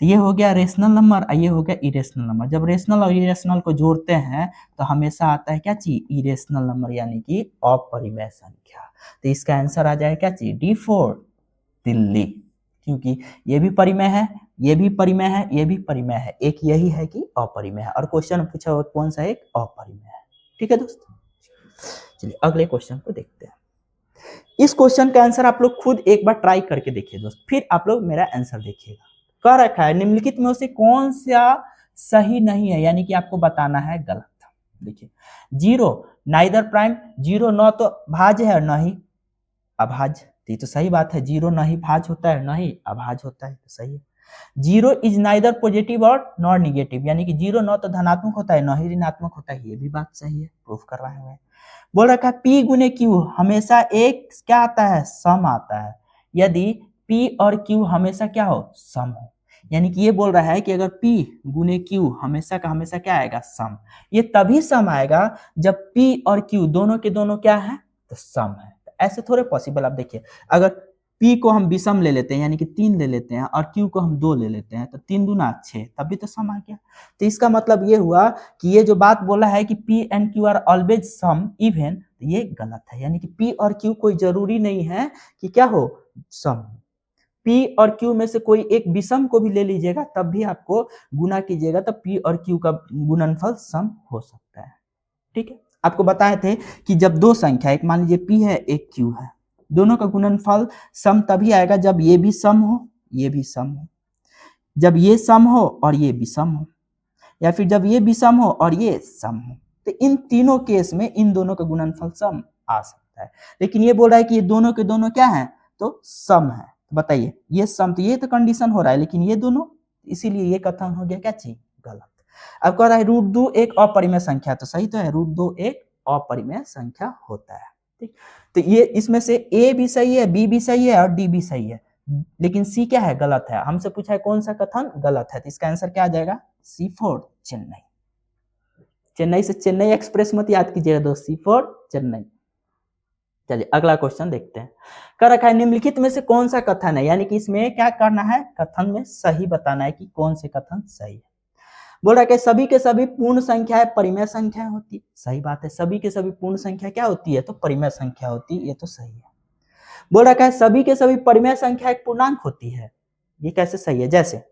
तो ये हो गया रेशनल नंबर और ये हो गया इरेशनल नंबर। जब रेशनल और इरेशनल को जोड़ते हैं तो हमेशा आता है क्या चीज इरेशनल नंबर, यानी कि अपरिमेय संख्या। तो इसका आंसर आ जाए क्या चीज D4 दिल्ली, क्योंकि ये भी परिमेय है, ये भी परिमेय है, ये भी परिमेय है, एक यही है कि अपरिमेय है, और क्वेश्चन पूछा हुआ कौन सा एक अपरिमेय है। ठीक है दोस्तों, चलिए अगले क्वेश्चन को देखते हैं। इस क्वेश्चन का आंसर आप लोग खुद एक बार ट्राई करके देखिए दोस्त, फिर आप लोग मेरा आंसर देखिएगा। कह रखा है निम्नलिखित में से कौन सा सही नहीं है, यानी कि आपको बताना है गलत। देखिए 0 नाइदर प्राइम, 0 न तो भाज्य है न ही अभाज्य, ये तो सही बात है, 0 न ही भाज्य होता है न ही अभाज्य होता है, तो सही है। 0 इज नाइदर पॉजिटिव और नॉट निगेटिव, यानी कि 0 न तो धनात्मक होता है न ही ऋणात्मक होता है, ये भी बात सही है, प्रूफ कर रहे हैं। बोल रखा है P गुने Q हमेशा एक क्या आता है सम आता है, यदि P और Q हमेशा क्या हो सम हो, यानी कि ये बोल रहा है कि अगर P गुने Q हमेशा का हमेशा क्या आएगा सम, ये तभी सम आएगा जब P और Q दोनों के दोनों क्या है तो सम है। ऐसे थोड़े पॉसिबल, आप देखिए अगर P को हम विषम ले लेते हैं यानी कि 3 ले लेते हैं और Q को हम 2 ले लेते हैं, तो 3 दूना 6, तभी तो सम आ गया। तो इसका मतलब ये हुआ कि ये जो बात बोला है कि P and Q are always sum even, तो ये गलत है, यानी कि P और Q कोई जरूरी नहीं है कि क्या हो सम। P और Q में से कोई एक विषम को भी ले लीजिएगा तब भी आपको गुना कीजिएगा तो P और Q का गुणनफल सम हो सकता है। ठीक है, आपको बताए थे कि जब दो संख्या, एक मान लीजिए P है एक Q है, दोनों का गुणनफल सम तभी आएगा जब ये भी सम हो ये भी सम हो, जब ये सम हो और ये भी सम हो, या फिर जब ये भी सम हो और ये सम हो। तो इन तीनों केस में इन दोनों का गुणनफल सम आ सकता है, लेकिन ये बोल रहा है कि ये दोनों के दोनों क्या है तो सम है। तो बताइए ये सम, तो ये तो कंडीशन हो रहा है, लेकिन ये दोनों, इसीलिए ये कथन हो गया क्या चीज गलत। अब कह रहा है √2 एक अपरिमेय संख्या, तो सही तो है √2 एक अपरिमेय संख्या होता है। ठीक, तो ये इसमें से A भी सही है, B भी सही है और D भी सही है, लेकिन C क्या है गलत है। हमसे पूछा है कौन सा कथन गलत है, तो इसका आंसर क्या आ जाएगा C4 चेन्नई। चेन्नई से चेन्नई एक्सप्रेस मत याद कीजिएगा दोस्त, C4 चेन्नई। चलिए अगला क्वेश्चन देखते हैं। कह रखा है निम्नलिखित में से कौन सा कथन है, यानी कि इसमें क्या करना है कथन में सही बताना है कि कौन से कथन सही है। बोल रहा है कि सभी के सभी पूर्ण संख्याएं परिमेय संख्या होती है, सही बात है, सभी के सभी पूर्ण संख्या क्या होती है तो परिमेय संख्या होती है, ये तो सही है। बोल रहा है सभी के सभी परिमेय संख्या एक पूर्णांक होती है, ये कैसे सही है? जैसे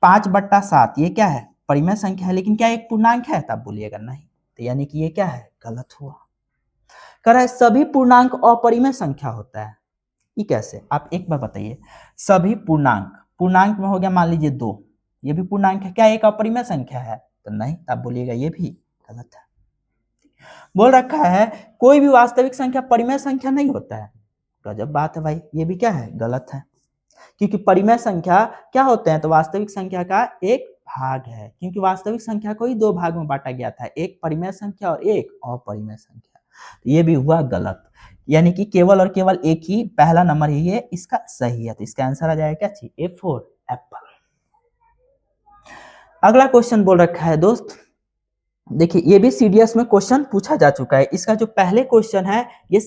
5/7 ये क्या है? परिमेय संख्या है, लेकिन क्या एक पूर्णांक है? तब बोलिएगा नहीं, तो यानी कि ये क्या है? गलत हुआ। कह रहा है सभी पूर्णांक अपरिमेय संख्या होता है। ये कैसे? आप एक बार बताइए। सभी पूर्णांक, पूर्णांक में हो गया मान लीजिए 2, ये भी पूर्णांक है, क्या एक अपरिमेय संख्या है? तो नहीं, आप बोलिएगा ये भी गलत है। बोल रखा है कोई भी वास्तविक संख्या परिमेय संख्या नहीं होता है। गजब बात है भाई, ये भी क्या है? गलत है। क्योंकि परिमेय संख्या क्या होते हैं? तो वास्तविक संख्या का एक भाग है, क्योंकि वास्तविक संख्या को ही दो भाग में बांटा गया था, एक परिमेय संख्या और एक अपरिमेय संख्या। तो ये भी हुआ गलत, यानी कि केवल और केवल एक ही पहला नंबर ही है इसका सही है। तो इसका आंसर आ जाएगा क्या चीज? A4 Apple. अगला क्वेश्चन बोल रखा है दोस्त, देखिए ये भी सीडीएस में क्वेश्चन पूछा जा चुका है। इसका जो पहले क्वेश्चन है ये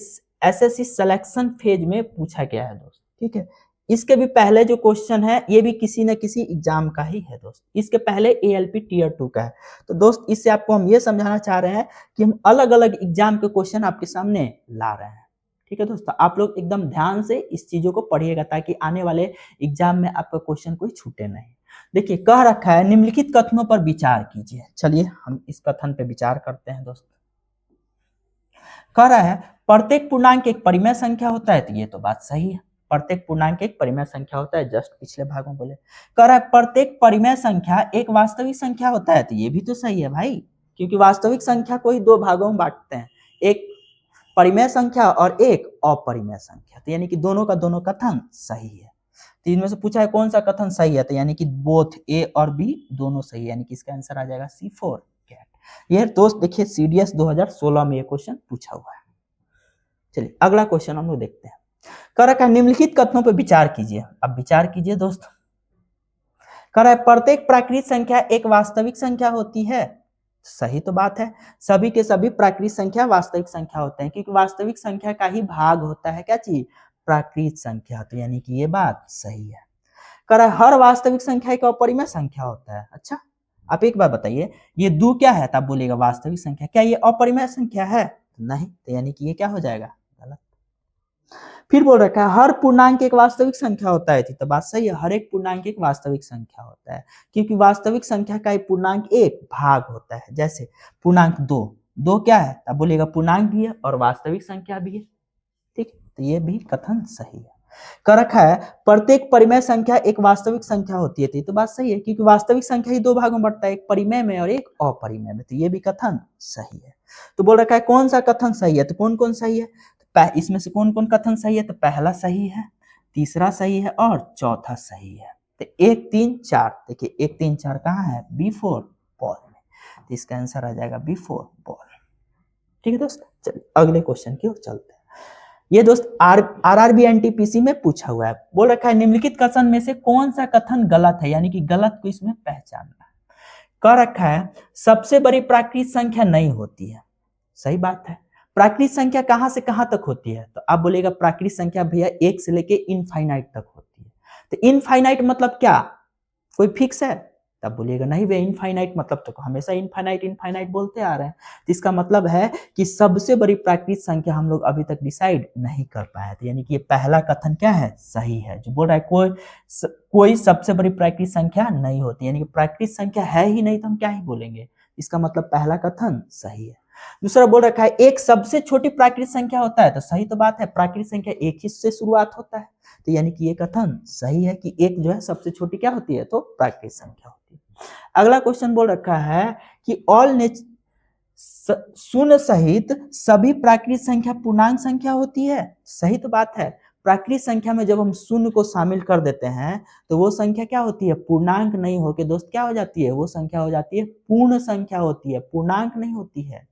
एसएससी सिलेक्शन फेज में पूछा गया है दोस्त, ठीक है। इसके भी पहले जो क्वेश्चन है ये भी किसी न किसी एग्जाम का ही है दोस्त। इसके पहले एएलपी टीयर 2 का है। तो दोस्त इससे आपको हम ये समझाना चाह रहे हैं कि हम अलग अलग एग्जाम के क्वेश्चन आपके सामने ला रहे हैं, ठीक है दोस्तों। आप लोग एकदम ध्यान से इस चीजों को पढ़िएगा ताकि आने वाले एग्जाम में आपका क्वेश्चन कोई छूटे नहीं। देखिए कह रखा है निम्नलिखित कथनों पर विचार कीजिए। चलिए हम इस कथन पे विचार करते हैं दोस्त। कह रहा है प्रत्येक पूर्णांक एक परिमेय संख्या होता है, तो ये तो बात सही है। प्रत्येक पूर्णांक एक परिमेय संख्या होता है, जस्ट पिछले भाग में बोले। कह रहा है प्रत्येक परिमेय संख्या एक वास्तविक संख्या होता है, तो ये भी तो सही है भाई, क्योंकि वास्तविक संख्या को ही दो भागों में बांटते हैं, एक परिमेय संख्या और एक अपरिमेय संख्या। तो यानी कि दोनों का दोनों कथन सही है। तो इनमें से पूछा है कौन सा कथन सही है, तो यानी कि बोथ ए और बी दोनों सही है, यानी कि इसका आंसर आ जाएगा C4 कैट। ये दोस्त देखिए सीडीएस 2016 में ये क्वेश्चन पूछा हुआ है। चलिए अगला क्वेश्चन हम लोग देखते हैं। कह रखा है निम्नलिखित कथनों पर विचार कीजिए। अब विचार कीजिए दोस्त। कह रहा है प्रत्येक प्राकृत संख्या एक वास्तविक संख्या होती है, सही तो बात है। सभी के सभी प्राकृत संख्या वास्तविक संख्या होते हैं, क्योंकि वास्तविक संख्या का ही भाग होता है क्या चीज? प्राकृत संख्या। तो यानी कि ये बात सही है। कह रहा है हर वास्तविक संख्या एक अपरिमेय संख्या होता है। अच्छा आप एक बार बताइए, ये 2 क्या है? तो आप बोलिएगा वास्तविक संख्या, क्या ये अपरिमेय संख्या है? नहीं, तो यानी कि ये क्या हो जाएगा? गलत। फिर बोल रखा है हर पूर्णांक एक वास्तविक संख्या होता है, तो बात सही है, हर एक पूर्णांक एक वास्तविक संख्या होता है, क्योंकि वास्तविक संख्या का एक पूर्णांक एक भाग होता है। जैसे पूर्णांक 2, 2 क्या है? तब बोलिएगा पूर्णांक भी है और वास्तविक संख्या भी है, ठीक। तो ये भी कथन सही है। कर रखा है प्रत्येक परिमेय संख्या एक वास्तविक संख्या होती है, तो बात सही है, क्योंकि वास्तविक संख्या ही दो भागों में बढ़ता है, एक परिमेय में और एक अपरिमेय में। तो ये भी कथन सही है। तो बोल रखा है कौन सा कथन सही है, तो कौन कौन सही है? इसमें से कौन कौन कथन सही है? तो पहला सही है, तीसरा सही है और चौथा सही है। तो 1 3 4, देखिए 1 3 4 कहाँ है? B4 बॉल में। तो इसका आंसर आ जाएगा B4 बॉल, ठीक है दोस्त। चलिए अगले क्वेश्चन की ओर चलते हैं। ये दोस्त आरआरबी एनटीपीसी में पूछा हुआ है। बोल रखा है निम्नलिखित कथन में से कौन सा कथन गलत है, यानी कि गलत को इसमें पहचानना है। कह रखा है सबसे बड़ी प्राकृत संख्या नहीं होती है, सही बात है। प्राकृत संख्या कहां से कहां तक होती है? तो आप बोलेगा प्राकृत संख्या भैया 1 से लेके इनफाइनाइट तक होती है। तो इनफाइनाइट मतलब क्या? कोई फिक्स है? तब बोलिएगा नहीं भैया इनफाइनाइट मतलब तो हमेशा इनफाइनाइट इनफाइनाइट बोलते आ रहे हैं। तो इसका मतलब है कि सबसे बड़ी प्राकृत संख्या हम लोग अभी तक डिसाइड नहीं कर पाए थे, यानी कि ये पहला कथन क्या है? सही है। जो बोल रहा है कोई सबसे बड़ी प्राकृत संख्या नहीं होती, यानी कि प्राकृत संख्या है ही नहीं तो हम क्या ही बोलेंगे। इसका मतलब पहला कथन सही है। दूसरा बोल रखा है एक सबसे छोटी प्राकृत संख्या होता है, तो सही तो बात है, प्राकृत संख्या एक ही से शुरुआत होता है। तो यानी कि ये कथन सही है कि एक जो है सबसे छोटी क्या होती है? तो प्राकृत संख्या होती है। अगला क्वेश्चन बोल रखा है कि शून्य सहित सभी प्राकृत संख्या पूर्णांक संख्या होती है, सही तो बात है। प्राकृत संख्या में जब हम शून्य को शामिल कर देते हैं तो वो संख्या क्या होती है? पूर्णांक नहीं होके दोस्त क्या हो जाती है? वो संख्या हो जाती है पूर्ण संख्या होती है, पूर्णांक नहीं होती है।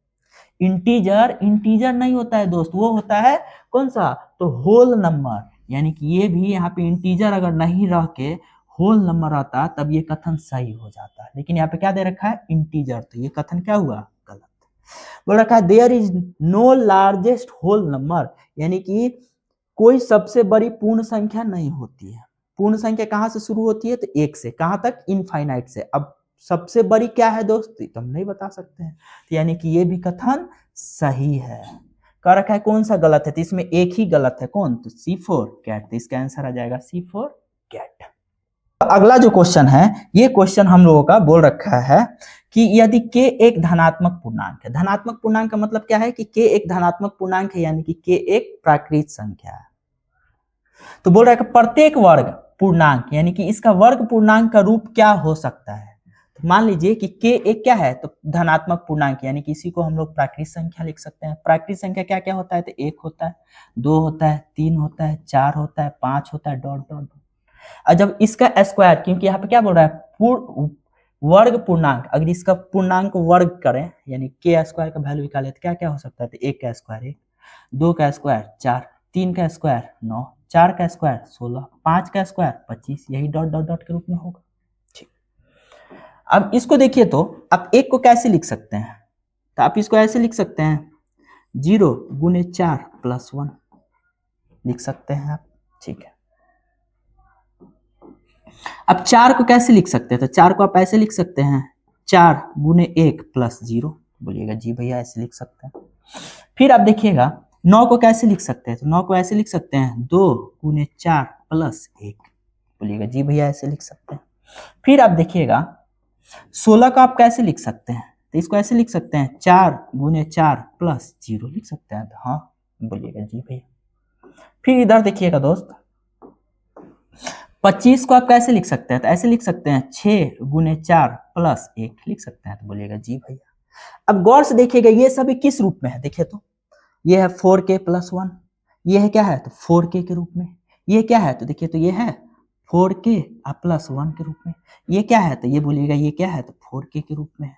इंटीजर नहीं होता है दोस्त, वो होता है कौन सा? तो होल नंबर। यानी कि ये भी यहाँ पे इंटीजर अगर नहीं रह के होल नंबर आता तब ये कथन सही हो जाता है, लेकिन यहाँ पे क्या दे रखा है? इंटीजर। तो ये कथन क्या हुआ? गलत। बोल रखा है there is no largest whole number, यानी कि कोई सबसे बड़ी पूर्ण संख्या नहीं होती है। पूर्ण संख्या कहां से शुरू होती है? तो 1 से कहां तक? इनफाइनाइट से। अब सबसे बड़ी क्या है दोस्त? तो हम नहीं बता सकते हैं, तो यानी कि ये भी कथन सही है। कह रखा है कौन सा गलत है? तो इसमें एक ही गलत है, कौन? तो C4 कैट। तो इसका आंसर आ जाएगा C4 कैट। अगला जो क्वेश्चन है, ये क्वेश्चन हम लोगों का बोल रखा है कि यदि k एक धनात्मक पूर्णांक है, धनात्मक पूर्णांक का मतलब क्या है कि k एक धनात्मक पूर्णांक है, यानी कि k एक प्राकृत संख्या है। तो बोल रहा है कि प्रत्येक वर्ग पूर्णांक यानी कि इसका वर्ग पूर्णांक का रूप क्या हो सकता है। तो मान लीजिए कि k एक क्या है, तो धनात्मक पूर्णांक, यानी कि इसी को हम लोग प्राकृत संख्या लिख सकते हैं। प्राकृत संख्या क्या क्या होता है, तो 1 होता है, 2 होता है, 3 होता है, 4 होता है, 5 होता है, डॉट डॉट। और जब इसका स्क्वायर, क्योंकि यहाँ पे क्या बोल रहा है वर्ग पूर्णांक, अगर इसका पूर्णांक वर्ग करें यानी के स्क्वायर का वैल्यू निकाले तो क्या क्या हो सकता है, तो 1 का स्क्वायर 1, 2 का स्क्वायर 4, 3 का स्क्वायर 9, 4 का स्क्वायर 16, 5 का स्क्वायर 25, यही डॉट डॉट डॉट के रूप में होगा। ठीक, अब इसको देखिए तो आप 1 को कैसे लिख सकते हैं, तो आप इसको ऐसे लिख सकते हैं 0 गुने 4 प्लस 1 लिख सकते हैं आप। ठीक है, अब 4 को कैसे लिख सकते हैं, तो 4 को आप ऐसे लिख सकते हैं 4 गुने 1 प्लस 0, बोलिएगा जी भैया ऐसे लिख सकते हैं। फिर आप देखिएगा 9 को कैसे लिख सकते हैं, तो 9 को ऐसे लिख सकते हैं 2 गुने 4 प्लस 1, बोलिएगा जी भैया ऐसे लिख सकते हैं। फिर आप देखिएगा 16 को आप कैसे लिख सकते हैं, तो इसको ऐसे लिख सकते हैं 4 गुने 4 प्लस 0 लिख सकते हैं, तो हाँ बोलिएगा जी भैया। फिर इधर देखिएगा दोस्त 25 को आप कैसे लिख सकते हैं, तो ऐसे लिख सकते हैं 6 गुने 4 प्लस 1 लिख सकते हैं, तो बोलिएगा जी भैया। अब गौर से देखिएगा ये सभी किस रूप में है, देखिए तो ये है 4k प्लस 1, ये है क्या है, तो 4k के रूप में। ये क्या है, तो देखिए तो ये है 4k प्लस 1 के रूप में। ये क्या है, तो ये बोलिएगा ये क्या है, तो 4k के रूप में है।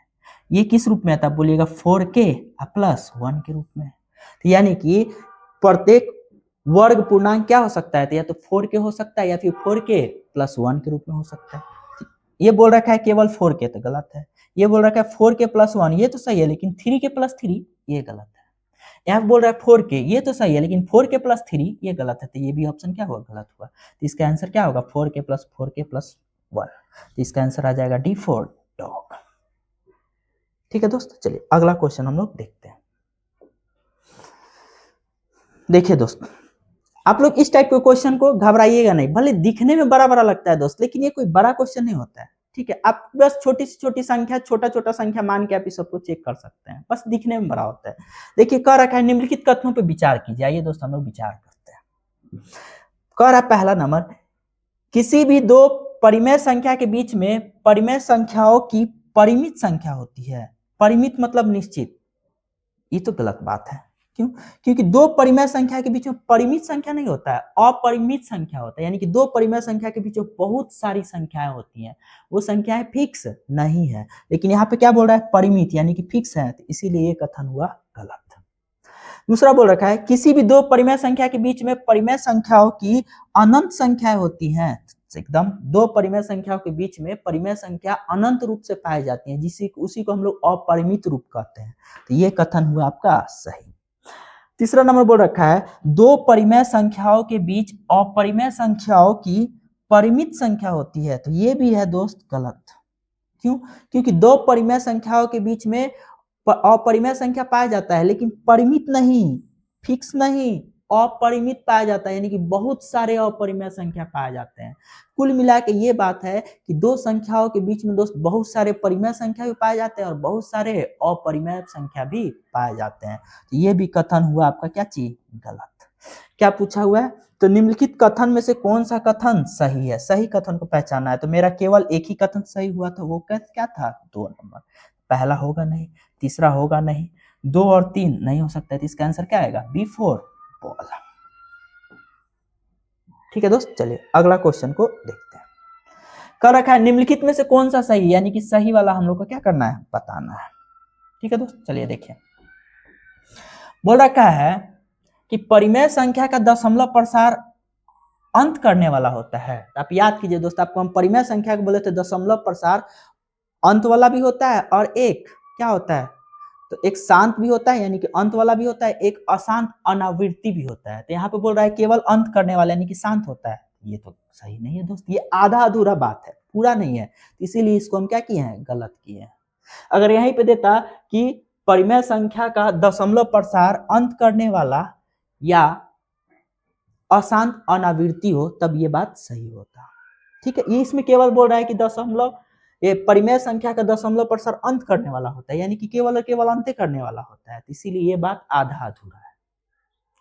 ये किस रूप में है, तब बोलिएगा 4k प्लस 1 के रूप में। तो यानी कि प्रत्येक वर्ग पूर्णांक क्या हो सकता है, तो या तो 4k हो सकता है या फिर 4k प्लस 1 के रूप में हो सकता है। ये बोल रखा है केवल 4k, तो गलत है। ये बोल रखा है 4k प्लस 1, ये तो सही है, लेकिन 3k प्लस 3 ये गलत है। यहाँ बोल रहा है 4k, ये तो सही है, लेकिन 4k प्लस 3 ये गलत है, तो ये भी ऑप्शन क्या हुआ, गलत हुआ। तो इसका आंसर क्या होगा, 4k प्लस 1। तो इसका आंसर आ जाएगा D फॉर डॉग। ठीक है दोस्त, चलिए अगला क्वेश्चन हम लोग देखते हैं। देखिए दोस्त, आप लोग इस टाइप के क्वेश्चन को घबराइएगा नहीं, भले दिखने में बड़ा बड़ा लगता है दोस्त, लेकिन ये कोई बड़ा क्वेश्चन नहीं होता है। ठीक है, आप बस छोटी से छोटी संख्या, छोटा छोटा संख्या मान के आप इस सबको चेक कर सकते हैं, बस दिखने में बड़ा होता है। देखिए कह रखा है निम्नलिखित कथनों पे विचार कीजिए। आइए दोस्त हम लोग विचार करते हैं। कह रहा है पहला नंबर, किसी भी दो परिमेय संख्या के बीच में परिमेय संख्याओं की परिमित संख्या होती है। परिमित मतलब निश्चित, ये तो गलत बात है। क्यों, क्योंकि दो परिमेय संख्या के बीच में परिमित संख्या नहीं होता है, अपरिमित संख्या होता है। यानी कि दो परिमेय संख्या के बीच में बहुत सारी संख्याएं होती हैं, वो संख्याएं फिक्स नहीं है। लेकिन यहाँ पे क्या बोल रहा है, परिमित यानी कि फिक्स है, तो इसीलिए ये कथन हुआ गलत। दूसरा बोल रखा है किसी भी दो परिमेय संख्या के बीच में परिमेय संख्याओं की अनंत संख्याएं होती हैं। एकदम, दो परिमेय संख्याओं के बीच में परिमेय संख्या अनंत रूप से पाई जाती है, उसी को हम लोग अपरिमित रूप कहते हैं। तो ये कथन हुआ आपका सही। तीसरा नंबर बोल रखा है दो परिमेय संख्याओं के बीच अपरिमेय संख्याओं की परिमित संख्या होती है, तो ये भी है दोस्त गलत। क्यों, क्योंकि दो परिमेय संख्याओं के बीच में अपरिमेय संख्या पाया जाता है, लेकिन परिमित नहीं, फिक्स नहीं, अपरिमित पाया जाता है, यानी कि बहुत सारे अपरिमेय संख्या पाए जाते हैं। कुल मिला के ये बात है कि दो संख्याओं के बीच में दोस्त बहुत सारे परिमेय संख्या भी पाए जाते हैं और बहुत सारे अपरिमेय संख्या भी पाए जाते हैं। तो ये भी कथन हुआ आपका क्या चीज, गलत। क्या पूछा हुआ है, तो निम्नलिखित कथन में से कौन सा कथन सही है, सही कथन को पहचानना है। तो मेरा केवल एक ही कथन सही हुआ था, वो क्या था, 2 नंबर। पहला होगा नहीं, तीसरा होगा नहीं, 2 और 3 नहीं हो सकता है, तो इसका आंसर क्या आएगा, B4 बॉल। ठीक है दोस्त, चलिए अगला क्वेश्चन को देखते हैं। कर रखा है निम्नलिखित में से कौन सा सही, यानी कि सही वाला हम लोग को क्या करना है, बताना है। ठीक है दोस्त, चलिए देखिए। बोल रखा है कि परिमेय संख्या का दशमलव प्रसार अंत करने वाला होता है। आप याद कीजिए दोस्त, आपको हम परिमेय संख्या को बोले थे दशमलव प्रसार अंत वाला भी होता है, और एक क्या होता है, तो एक शांत भी होता है, यानी कि अंत वाला भी होता है, एक अशांत अनावृत्ति भी होता है। तो यहाँ पे बोल रहा है केवल अंत करने वाला यानी कि शांत होता है, ये तो सही नहीं है दोस्त, ये आधा अधूरा बात है, पूरा नहीं है, इसीलिए इसको हम क्या किए हैं, गलत किए हैं। अगर यहीं पे देता कि परिमेय संख्या का दशमलव प्रसार अंत करने वाला या अशांत अनावृत्ति हो, तब ये बात सही होता। ठीक है, ये इसमें केवल बोल रहा है कि दशमलव, ये परिमेय संख्या का दशमलव प्रसार अंत करने वाला होता है, यानी कि केवल और केवल अंत करने वाला होता है, तो इसीलिए ये बात आधा अधूरा है।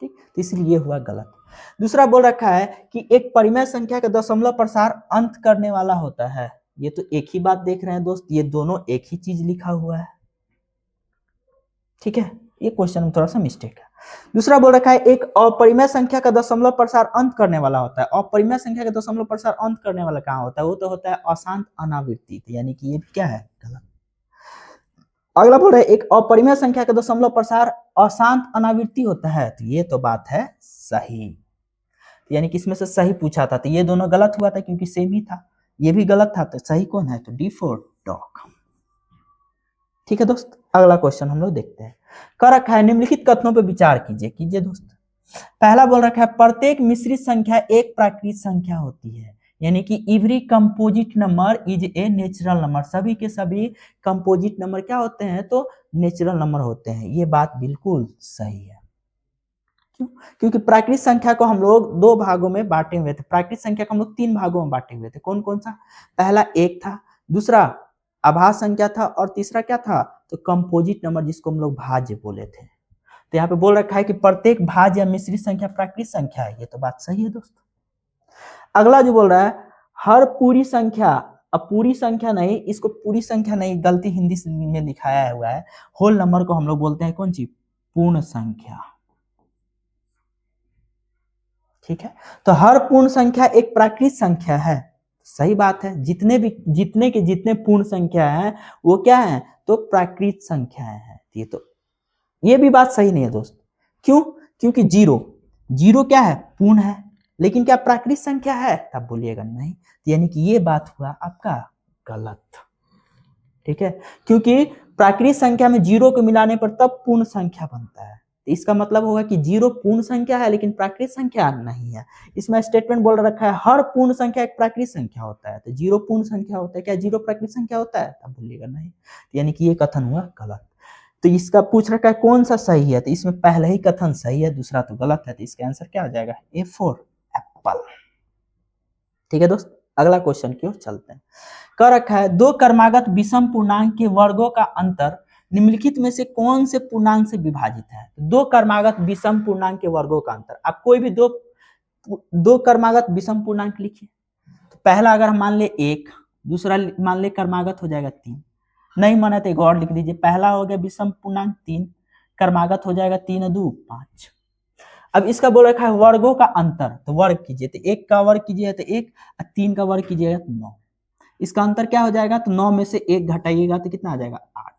ठीक, तो इसलिए ये हुआ गलत। दूसरा बोल रखा है कि एक परिमेय संख्या का दशमलव प्रसार अंत करने वाला होता है, ये तो एक ही बात देख रहे हैं दोस्त, ये दोनों एक ही चीज लिखा हुआ है। ठीक है, ये क्वेश्चन में थोड़ा सा मिस्टेक है। दूसरा बोल रखा है एक अपरिमेय संख्या का दशमलव प्रसार अंत करने वाला होता है। अपरिमेय संख्या का दशमलव प्रसार अंत करने वाला कहाँ होता है? वो तो होता है अशांत अनावृत्ति, यानी कि ये भी क्या है? गलत। अगला बोल रहा है एक अपरिमेय संख्या का दशमलव प्रसार अशांत अनावृत्ति होता है, तो ये तो बात है सही, यानी कि इसमें से सही पूछा था, तो ये दोनों गलत हुआ था क्योंकि सेम ही था, ये भी गलत था, तो सही कौन है? तो डी फॉर डॉग। ठीक है दोस्त, अगला क्वेश्चन हम लोग देखते हैं। कर रखा है निम्नलिखित कथनों पर विचार कीजिए दोस्त। पहला बोल रखा है प्रत्येक मिश्रित संख्या एक प्राकृतिक संख्या होती है, यानी कि every composite number is a natural number, सभी के सभी कंपोजिट नंबर क्या होते हैं? तो नेचुरल नंबर होते हैं। ये बात बिल्कुल सही है। क्यों? क्योंकि प्राकृतिक संख्या को हम लोग दो भागों में बांटे हुए थे, प्राकृतिक संख्या को हम लोग तीन भागों में बांटे हुए थे। कौन कौन सा? पहला एक था, दूसरा आभास संख्या था, और तीसरा क्या था? तो कंपोजिट नंबर, जिसको हम लोग भाज्य बोले थे। तो यहाँ पे बोल रखा है कि प्रत्येक भाज्य या मिश्रित संख्या प्राकृतिक संख्या है, ये तो बात सही है दोस्त। अगला जो बोल रहा है हर पूरी संख्या, अब पूरी संख्या नहीं, इसको पूरी संख्या नहीं, गलती हिंदी में दिखाया हुआ है, होल नंबर को हम लोग बोलते हैं कौन सी? पूर्ण संख्या। ठीक है, तो हर पूर्ण संख्या एक प्राकृतिक संख्या है, सही बात है। जितने के जितने पूर्ण संख्या है वो क्या है? तो प्राकृतिक संख्याएं हैं। ये भी बात सही नहीं है दोस्त। क्यों? क्योंकि जीरो क्या है? पूर्ण है, लेकिन क्या प्राकृतिक संख्या है? तब बोलिएगा नहीं, यानी कि ये बात हुआ आपका गलत। ठीक है, क्योंकि प्राकृतिक संख्या में जीरो को मिलाने पर तब पूर्ण संख्या बनता है, तो इसका मतलब होगा कि जीरो पूर्ण संख्या है लेकिन प्राकृतिक संख्या नहीं है। इसमें स्टेटमेंट बोल रखा है हर पूर्ण संख्या एक प्राकृतिक संख्या होता है, तो जीरो पूर्ण संख्या होता है, क्या जीरो प्राकृतिक संख्या होता है? तब बोलिएगा नहीं, यानी कि ये कथन हुआ गलत। तो इसका पूछ रखा है कौन सा सही है, तो इसमें पहला ही कथन सही है, दूसरा तो गलत है, तो इसका आंसर क्या हो जाएगा? A for Apple. ठीक है दोस्त, अगला क्वेश्चन की ओर चलते हैं। कर रखा है दो क्रमागत विषम पूर्णांक के वर्गों का अंतर निम्नलिखित में से कौन से पूर्णांक से विभाजित है? दो क्रमागत विषम पूर्णांक के वर्गों का अंतर, आप कोई भी दो क्रमागत विषम पूर्णांक लिखिए। तो पहला अगर हम मान ले एक, दूसरा मान ले क्रमागत हो जाएगा तीन, नहीं माना तो एक और लिख दीजिए। पहला हो गया विषम पूर्णांक तीन, क्रमागत हो जाएगा तीन दो पांच। अब इसका बोल रखा है वर्गों का अंतर, तो वर्ग कीजिए, तो एक का वर्ग कीजिए तो एक, तीन का वर्ग कीजिएगा तो नौ। इसका अंतर क्या हो जाएगा? तो नौ में से एक घटाइएगा तो कितना आ जाएगा? आठ।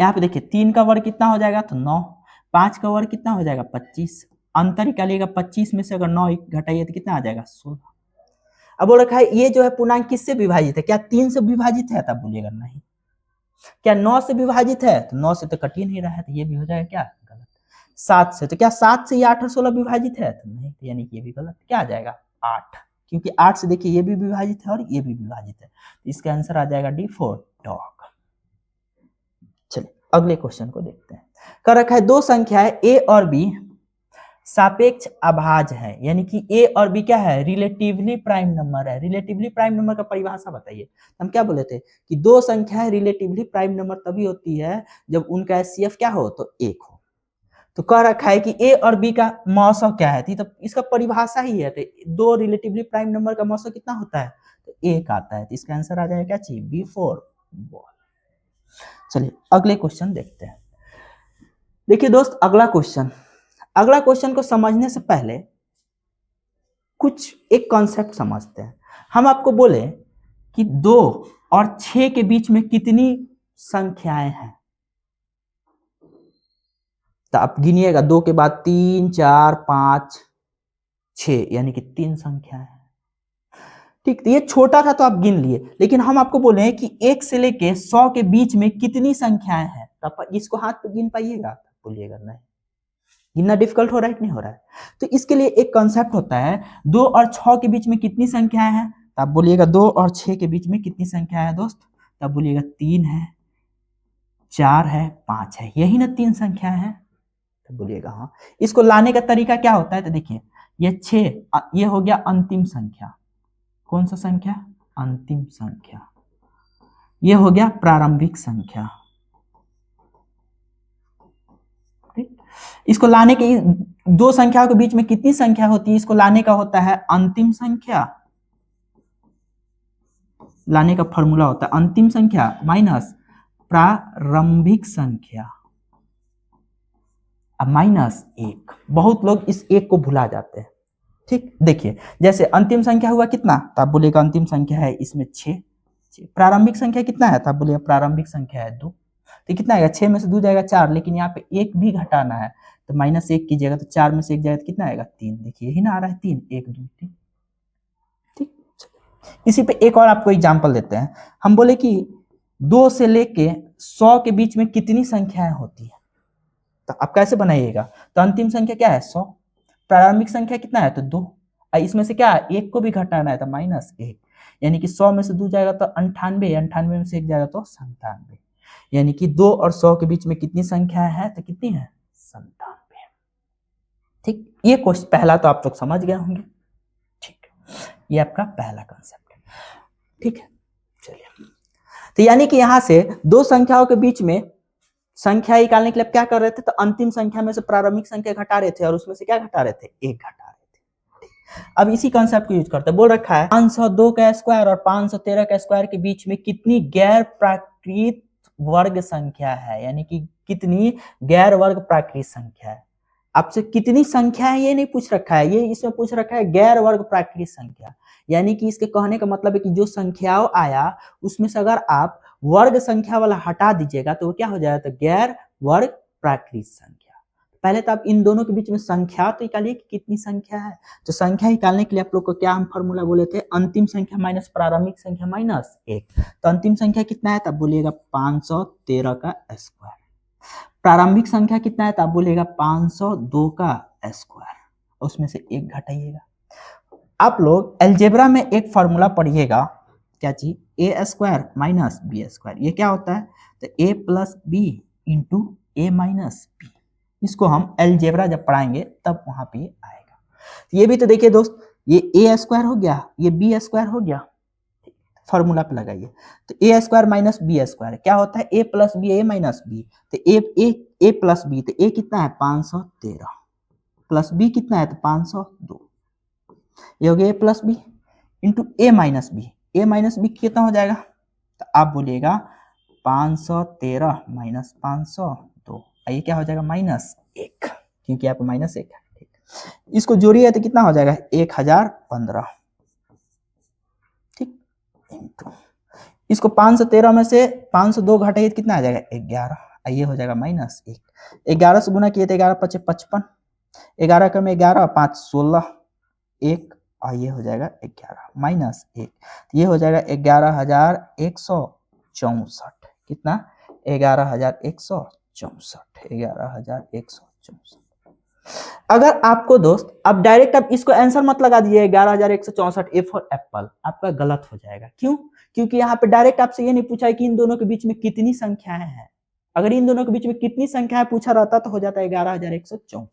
यहाँ पे देखिए तीन का वर्ग कितना हो जाएगा? तो नौ। पांच का वर्ग कितना हो जाएगा? 25। अंतर निकालिएगा, 25 में से अगर नौ घटाइए तो कितना आ जाएगा? 16। अब बोल रखा है ये जो है पूर्णांक किससे विभाजित है? क्या तीन से विभाजित है? तब बोलिएगा नहीं। क्या नौ से विभाजित है? तो नौ से तो कट ही नहीं रहा है, तो ये भी हो जाएगा क्या? गलत। सात से, तो क्या सात से ये 8 और 16 विभाजित है? तो नहीं, तो यानी कि ये भी गलत। क्या आ जाएगा? 8, क्योंकि 8 से देखिए ये भी विभाजित है और ये भी विभाजित है, तो इसका आंसर आ जाएगा डी फॉर डॉग। चलिए अगले क्वेश्चन को देखते हैं। कर रखा है दो संख्याएं ए और बी सापेक्ष अभाज्य है, यानी कि ए और बी क्या है? रिलेटिवली प्राइम नंबर है। रिलेटिवली प्राइम नंबर का परिभाषा बताइए। हम क्या बोले थे कि दो संख्याएं रिलेटिवली प्राइम नंबर तभी होती है जब उनका एचसीएफ क्या हो? तो एक हो। तो कह रखा है कि ए और बी का मौसम क्या है? तो इसका परिभाषा ही है, तो दो रिलेटिवली प्राइम नंबर का मौसम कितना होता है? तो एक आता है, तो इसका आंसर आ जाएगा क्या चाहिए? B for ball. चलिए अगले क्वेश्चन देखते हैं। देखिए दोस्त अगला क्वेश्चन को समझने से पहले कुछ एक कॉन्सेप्ट समझते हैं। हम आपको बोले कि 2 और 6 के बीच में कितनी संख्याएं हैं, तो आप गिनिएगा। 2 के बाद 3 4 5 6, यानी कि 3 संख्याएं हैं। ठीक, तो ये छोटा था तो आप गिन लिए, लेकिन हम आपको बोले हैं कि 1 से लेके 100 के बीच में कितनी संख्याएं हैं, तो आप इसको हाथ पे गिन पाइएगा? बोलिएगा नहीं, गिनना डिफिकल्ट हो रहा है कि नहीं हो रहा है? तो इसके लिए एक कॉन्सेप्ट होता है 2 और 6 के बीच में कितनी संख्याएं हैं, तो आप बोलिएगा 2 और 6 के बीच में कितनी संख्या है दोस्त? तब बोलिएगा 3 है, 4 है, 5 है, यही ना 3 संख्या है? तो बोलिएगा हाँ। इसको लाने का तरीका क्या होता है? तो देखिए ये 6, ये हो गया अंतिम संख्या, कौन सा संख्या? अंतिम संख्या। ये हो गया प्रारंभिक संख्या। इसको लाने के दो संख्याओं के बीच में कितनी संख्या होती है, इसको लाने का होता है अंतिम संख्या। लाने का फॉर्मूला होता है अंतिम संख्या माइनस प्रारंभिक संख्या माइनस एक। बहुत लोग इस एक को भुला जाते हैं। ठीक, देखिए जैसे अंतिम संख्या हुआ कितना, तो आप बोलेगा अंतिम संख्या है इसमें 6। प्रारंभिक संख्या कितना है, तो आप बोलेगा प्रारंभिक संख्या है 2। तो कितना आएगा, 6 में से 2 जाएगा 4, लेकिन यहाँ पे एक भी घटाना है तो माइनस 1 कीजिएगा तो 4 में से 1 जाएगा तो कितना आएगा 3। देखिए यही ना आ रहा है 3, 1 2 3। ठीक, इसी पे एक और आपको एग्जांपल देते हैं। हम बोले कि 2 से लेके 100 के बीच में कितनी संख्याएं होती है, तो आप कैसे बनाइएगा, तो अंतिम संख्या क्या है 100, प्रारंभिक संख्या कितना है तो 2, इसमें से क्या है 1 को भी घटाना है तो माइनस 1, यानी कि 100 में से 2 जाएगा तो 98, 98 में से 1 जाएगा तो 97, यानी कि 2 और 100 के बीच में कितनी संख्या है, तो कितनी है 97। ठीक, ये क्वेश्चन पहला तो आप लोग समझ गए होंगे। ठीक, ये आपका पहला कंसेप्ट है। ठीक है, चलिए, तो यानी कि यहां से दो संख्याओं के बीच में संख्या निकालने के लिए क्या कर रहे थे, तो अंतिम संख्या में से प्रारंभिक संख्या घटा रहे थे और उसमें से क्या घटा रहे थे, 1 घटा रहे थे। अब इसी कंसेप्ट को यूज करते हैं। बोल रखा है 502 का स्क्वायर और 513 का स्क्वायर के बीच में कितनी गैर प्राकृत वर्ग संख्या है, यानी कि कितनी गैर वर्ग प्राकृत संख्या है। आपसे कितनी संख्या है ये नहीं पूछ रखा है, ये इसमें पूछ रखा है गैर वर्ग प्राकृत संख्या, यानी कि इसके कहने का मतलब है कि जो संख्याओं आया उसमें से अगर आप वर्ग संख्या वाला हटा दीजिएगा तो वो क्या हो जाएगा, तो गैर वर्ग प्राकृत संख्या। पहले तो आप इन दोनों के बीच में संख्या तो निकालिए कि कितनी संख्या है। तो संख्या निकालने के लिए आप लोग को क्या हम फॉर्मूला बोले थे, अंतिम संख्या माइनस प्रारंभिक संख्या माइनस 1। तो अंतिम संख्या कितना है, तब बोलिएगा 513 का स्क्वायर। प्रारंभिक संख्या कितना है, तो आप बोलिएगा 502 का स्क्वायर, उसमें से 1 घटाइएगा। आप लोग अलजेब्रा में एक फॉर्मूला पढ़िएगा, क्या चीज, ए स्क्वायर माइनस बी स्क्वायर। ये क्या होता है, तो ए प्लस बी इंटू ए माइनस बी। इसको हम अलजेब्रा जब पढ़ाएंगे तब वहां पे आएगा। ये भी तो देखिए दोस्त, ये ए स्क्वायर हो गया, ये बी स्क्वायर हो गया, फॉर्मूला पे लगाइए। तो ए स्क्वायर माइनस बी स्क्वायर क्या होता है, ए प्लस बी ए माइनस बी। तो ए प्लस बी, तो ए कितना है 513 प्लस बी कितना है तो 502, ये हो गया ए प्लस बी इंटू ए माइनस बी। ए माइनस बी कितना हो जाएगा, तो आप बोलिएगा 513 माइनस 502, ये क्या हो जाएगा -1, क्योंकि यहाँ पे -1 है। ठीक, इसको जोड़िए तो कितना हो जाएगा 1015। ठीक, इंटू इसको 513 में से 502 घटाइए कितना आ जाएगा 11, ये हो जाएगा -1। 11 से गुना किए तो 11 × 5 = 55, 11 का में 11 5 16 1, और ये हो जाएगा 11 -1, ये हो जाएगा 11,164। कितना, 11,164, 11,164। अगर आपको दोस्त अब डायरेक्ट आप इसको आंसर मत लगा दीजिए 11,164 ए फॉर एप्पल, आपका गलत हो जाएगा। क्यों, क्योंकि यहाँ पे डायरेक्ट आपसे ये नहीं पूछा है कि इन दोनों के बीच में कितनी संख्याएं हैं। अगर इन दोनों के बीच में कितनी संख्याएं पूछा रहता तो हो जाता है 11,164,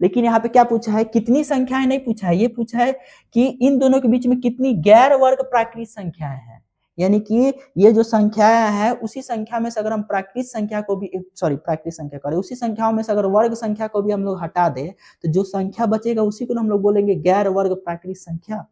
लेकिन यहाँ पे क्या पूछा है, कितनी संख्याएं नहीं पूछा है, ये पूछा है कि इन दोनों के बीच में कितनी गैर वर्ग प्राकृत संख्याएं हैं। यानी कि ये जो संख्याएं हैं उसी संख्या में से अगर हम प्राकृत संख्या को भी प्राकृत संख्या करें, उसी संख्याओं में से अगर वर्ग संख्या को भी हम लोग हटा दें तो जो संख्या बचेगा उसी को हम लोग बोलेंगे गैर वर्ग प्राकृत संख्या।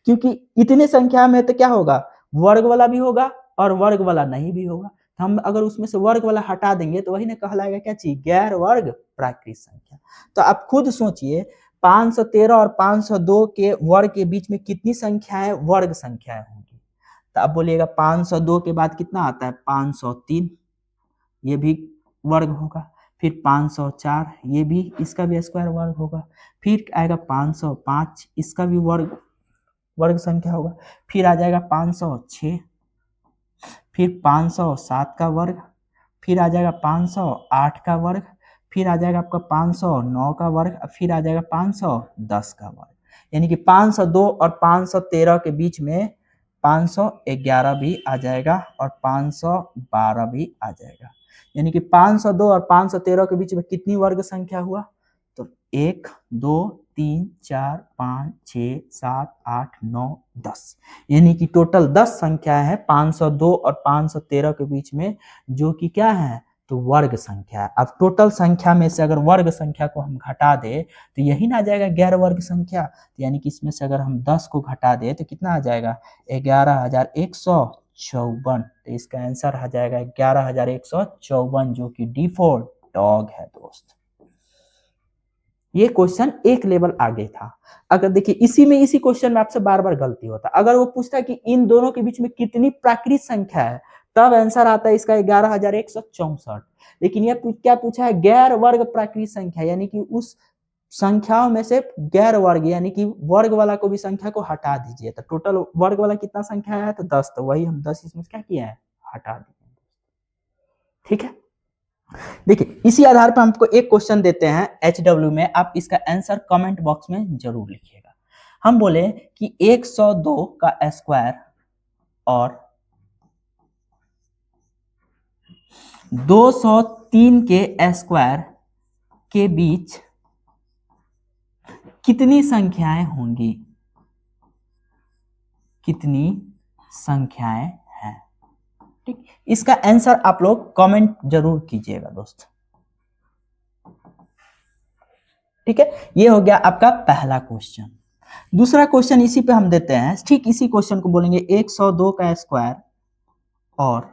क्योंकि इतने संख्या में तो क्या होगा, वर्ग वाला भी होगा और वर्ग वाला नहीं भी होगा। हम अगर उसमें से वर्ग वाला हटा देंगे तो वही ना कहलाएगा क्या चीज, गैर वर्ग प्राकृत संख्या। तो आप खुद सोचिए 513 और 502 के वर्ग के बीच में कितनी संख्याएं वर्ग संख्याएं होंगी। तो आप बोलिएगा 502 के बाद कितना आता है 503, ये भी वर्ग होगा। फिर 504, ये भी, इसका भी स्क्वायर वर्ग होगा। फिर आएगा 505, इसका भी वर्ग संख्या होगा। फिर आ जाएगा 506, फिर 507 का वर्ग, फिर आ जाएगा 508 का वर्ग, फिर आ जाएगा आपका 509 का वर्ग, फिर आ जाएगा 510 का वर्ग। यानी कि 502 और 513 के बीच में 511 भी आ जाएगा और 512 भी आ जाएगा। यानी कि 502 और 513 के बीच में कितनी वर्ग संख्या हुआ, तो 1 2 3 4 5 6 7 8 9 10, यानी कि टोटल 10 संख्या है 502 और 513 के बीच में, जो कि क्या है तो वर्ग संख्या है। अब टोटल संख्या में से अगर वर्ग संख्या को हम घटा दे तो यही ना आ जाएगा गैर वर्ग संख्या। तो यानी कि इसमें से अगर हम 10 को घटा दे तो कितना आ जाएगा 11,154। तो इसका आंसर आ जाएगा 11,154, जो कि डिफॉल्ट डॉग है दोस्त। ये क्वेश्चन एक लेवल आगे था। अगर देखिए इसी क्वेश्चन में आपसे बार बार गलती होता है। अगर वो पूछता है कि इन दोनों के बीच में कितनी प्राकृत संख्या है, तब आंसर आता है इसका 11,164। लेकिन ये क्या पूछा है गैर वर्ग प्राकृत संख्या, यानी कि उस संख्याओं में से गैर वर्ग यानी कि वर्ग वाला को भी संख्या को हटा दीजिए। तो टोटल वर्ग वाला कितना संख्या है तो 10, तो वही हम 10 इसमें क्या किया है हटा दिए। ठीक है, देखिए इसी आधार पर हमको एक क्वेश्चन देते हैं HW में, आप इसका आंसर कमेंट बॉक्स में जरूर लिखिएगा। हम बोले कि 102 का स्क्वायर और 203 के स्क्वायर के बीच कितनी संख्याएं होंगी, कितनी संख्याएं हैं। ठीक, इसका आंसर आप लोग कमेंट जरूर कीजिएगा दोस्त। ठीक है, ये हो गया आपका पहला क्वेश्चन। दूसरा क्वेश्चन इसी पे हम देते हैं, ठीक इसी क्वेश्चन को बोलेंगे 102 का स्क्वायर और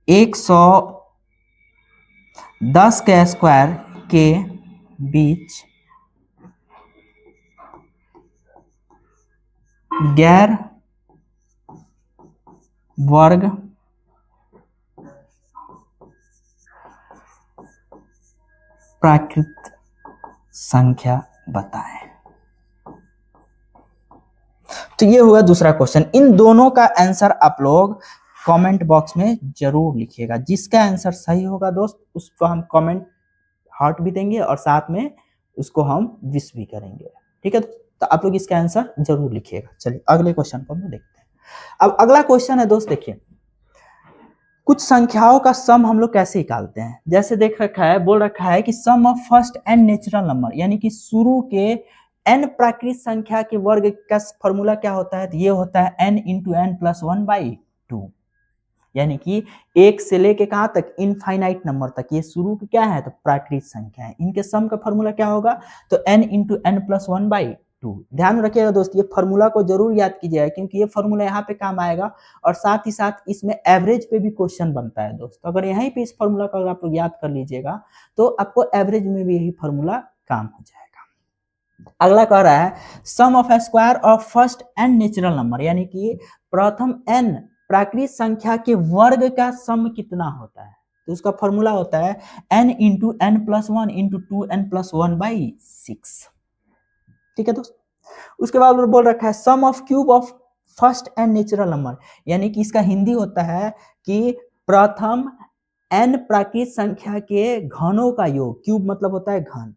110 के स्क्वायर के बीच गैर वर्ग प्राकृत संख्या बताएं। तो ये हुआ दूसरा क्वेश्चन। इन दोनों का आंसर आप लोग कमेंट बॉक्स में जरूर लिखिएगा। जिसका आंसर सही होगा दोस्त उसको हम कमेंट हार्ट भी देंगे और साथ में उसको हम विश भी करेंगे। ठीक है, तो आप लोग इसका आंसर जरूर लिखिएगा। चलिए अगले क्वेश्चन को हम देखते हैं। अब अगला क्वेश्चन है दोस्त, देखिए कुछ संख्याओं का सम हम लोग कैसे निकालते हैं। जैसे देख रखा है, बोल रखा है कि sum of first n natural number, यानी कि शुरू के एन प्राकृत संख्या के वर्ग का फॉर्मूला क्या होता है, तो ये होता है n इंटू एन प्लस 1/2, यानी कि एक से लेके कहां तक इनफाइनाइट नंबर तक, ये शुरू की क्या है तो प्राकृत संख्या है। इनके सम का फॉर्मूला क्या होगा तो n इंटू एन प्लस 1/2। ध्यान रखिएगा दोस्त, ये फॉर्मूला को जरूर याद कीजिएगा क्योंकि ये फॉर्मूला यहाँ पे काम आएगा और साथ ही साथ इसमें एवरेज पे भी क्वेश्चन बनता है दोस्त। अगर यहीं पे इस फॉर्मूला को आप लोग याद कर लीजिएगा तो आपको एवरेज में भी यही फॉर्मूला काम हो जाएगा। अगला कह रहा है sum of square of first n natural number, यानी कि प्रथम n प्राकृत संख्या के वर्ग का सम कितना होता है, तो उसका फॉर्मूला होता है n into n plus 1 into 2n plus 1/6। ठीक है दोस्त, उसके बाद बोल रखा है sum of cube of first n natural number, यानी कि इसका हिंदी होता है कि प्रथम n प्राकृत संख्या के घनों का योग, क्यूब मतलब होता है घन,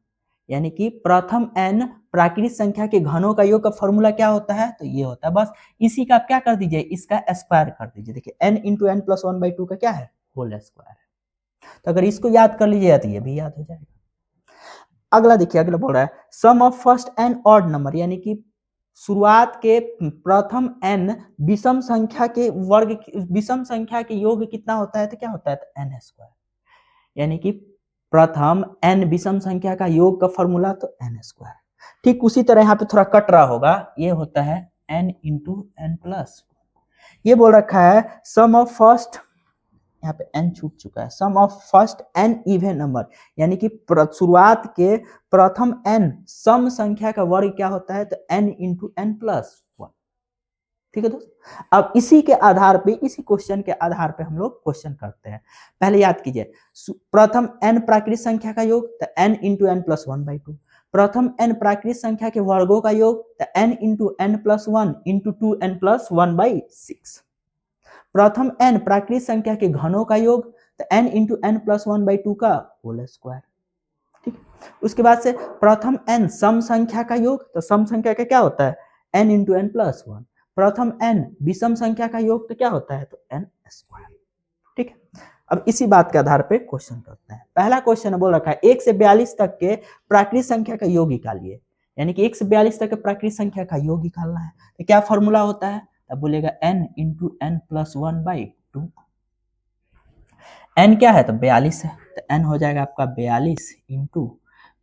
यानी कि प्रथम n प्राकृत संख्या के घनों का योग का फॉर्मूला क्या होता है तो ये होता है, बस इसी का आप क्या कर दीजिए इसका स्क्वायर कर दीजिए। देखिए n इंटू एन प्लस 1/2 का क्या है होल स्क्वायर है, तो अगर इसको याद कर लीजिएगा तो ये भी याद हो जाएगा। अगला देखिए, अगला बोल रहा है sum of first n odd number, यानी कि शुरुआत के प्रथम n विषम संख्या के वर्ग, विषम संख्या के योग कितना होता है तो क्या होता है तो n स्क्वायर, यानी कि प्रथम n विषम संख्या का योग का फॉर्मूला तो n स्क्वायर। ठीक उसी तरह यहाँ पे थोड़ा कट रहा होगा, ये होता है n इंटू एन प्लस, ये बोल रखा है सम ऑफ फर्स्ट, यहाँ पे n छूट चुका है, sum of first n even number, यानी कि शुरुआत के प्रथम n सम संख्या का वर्ग क्या होता है तो n इंटू एन प्लस 1। ठीक है दोस्त, अब इसी के आधार पे, इसी क्वेश्चन के आधार पे हम लोग क्वेश्चन करते हैं। पहले याद कीजिए प्रथम n प्राकृत संख्या का योग तो n इंटू एन प्लस 1/2, प्रथम n प्राकृत संख्या के वर्गों का योग तो n into n plus 1 into 2n plus 1/6, प्रथम n प्राकृत संख्या के घनों का योग तो n इंटू एन प्लस 1/2 का होल स्क्वायर। ठीक, उसके बाद से प्रथम n सम संख्या का योग, तो सम संख्या का क्या होता है n इंटू एन प्लस 1, प्रथम n विषम संख्या का योग तो क्या होता है तो n स्क्वायर। अब इसी बात के आधार पे क्वेश्चन करते हैं। पहला क्वेश्चन बोल रखा है 1 से 42 तक के प्राकृत संख्या का योग निकालिए, यानी कि 1 से 42 तक के प्राकृत संख्या का योग निकालना है। तो क्या फॉर्मूला होता है, तब बोलेगा n into n plus 1/2। n क्या है, तो 42 है, तो n हो जाएगा आपका 42 इंटू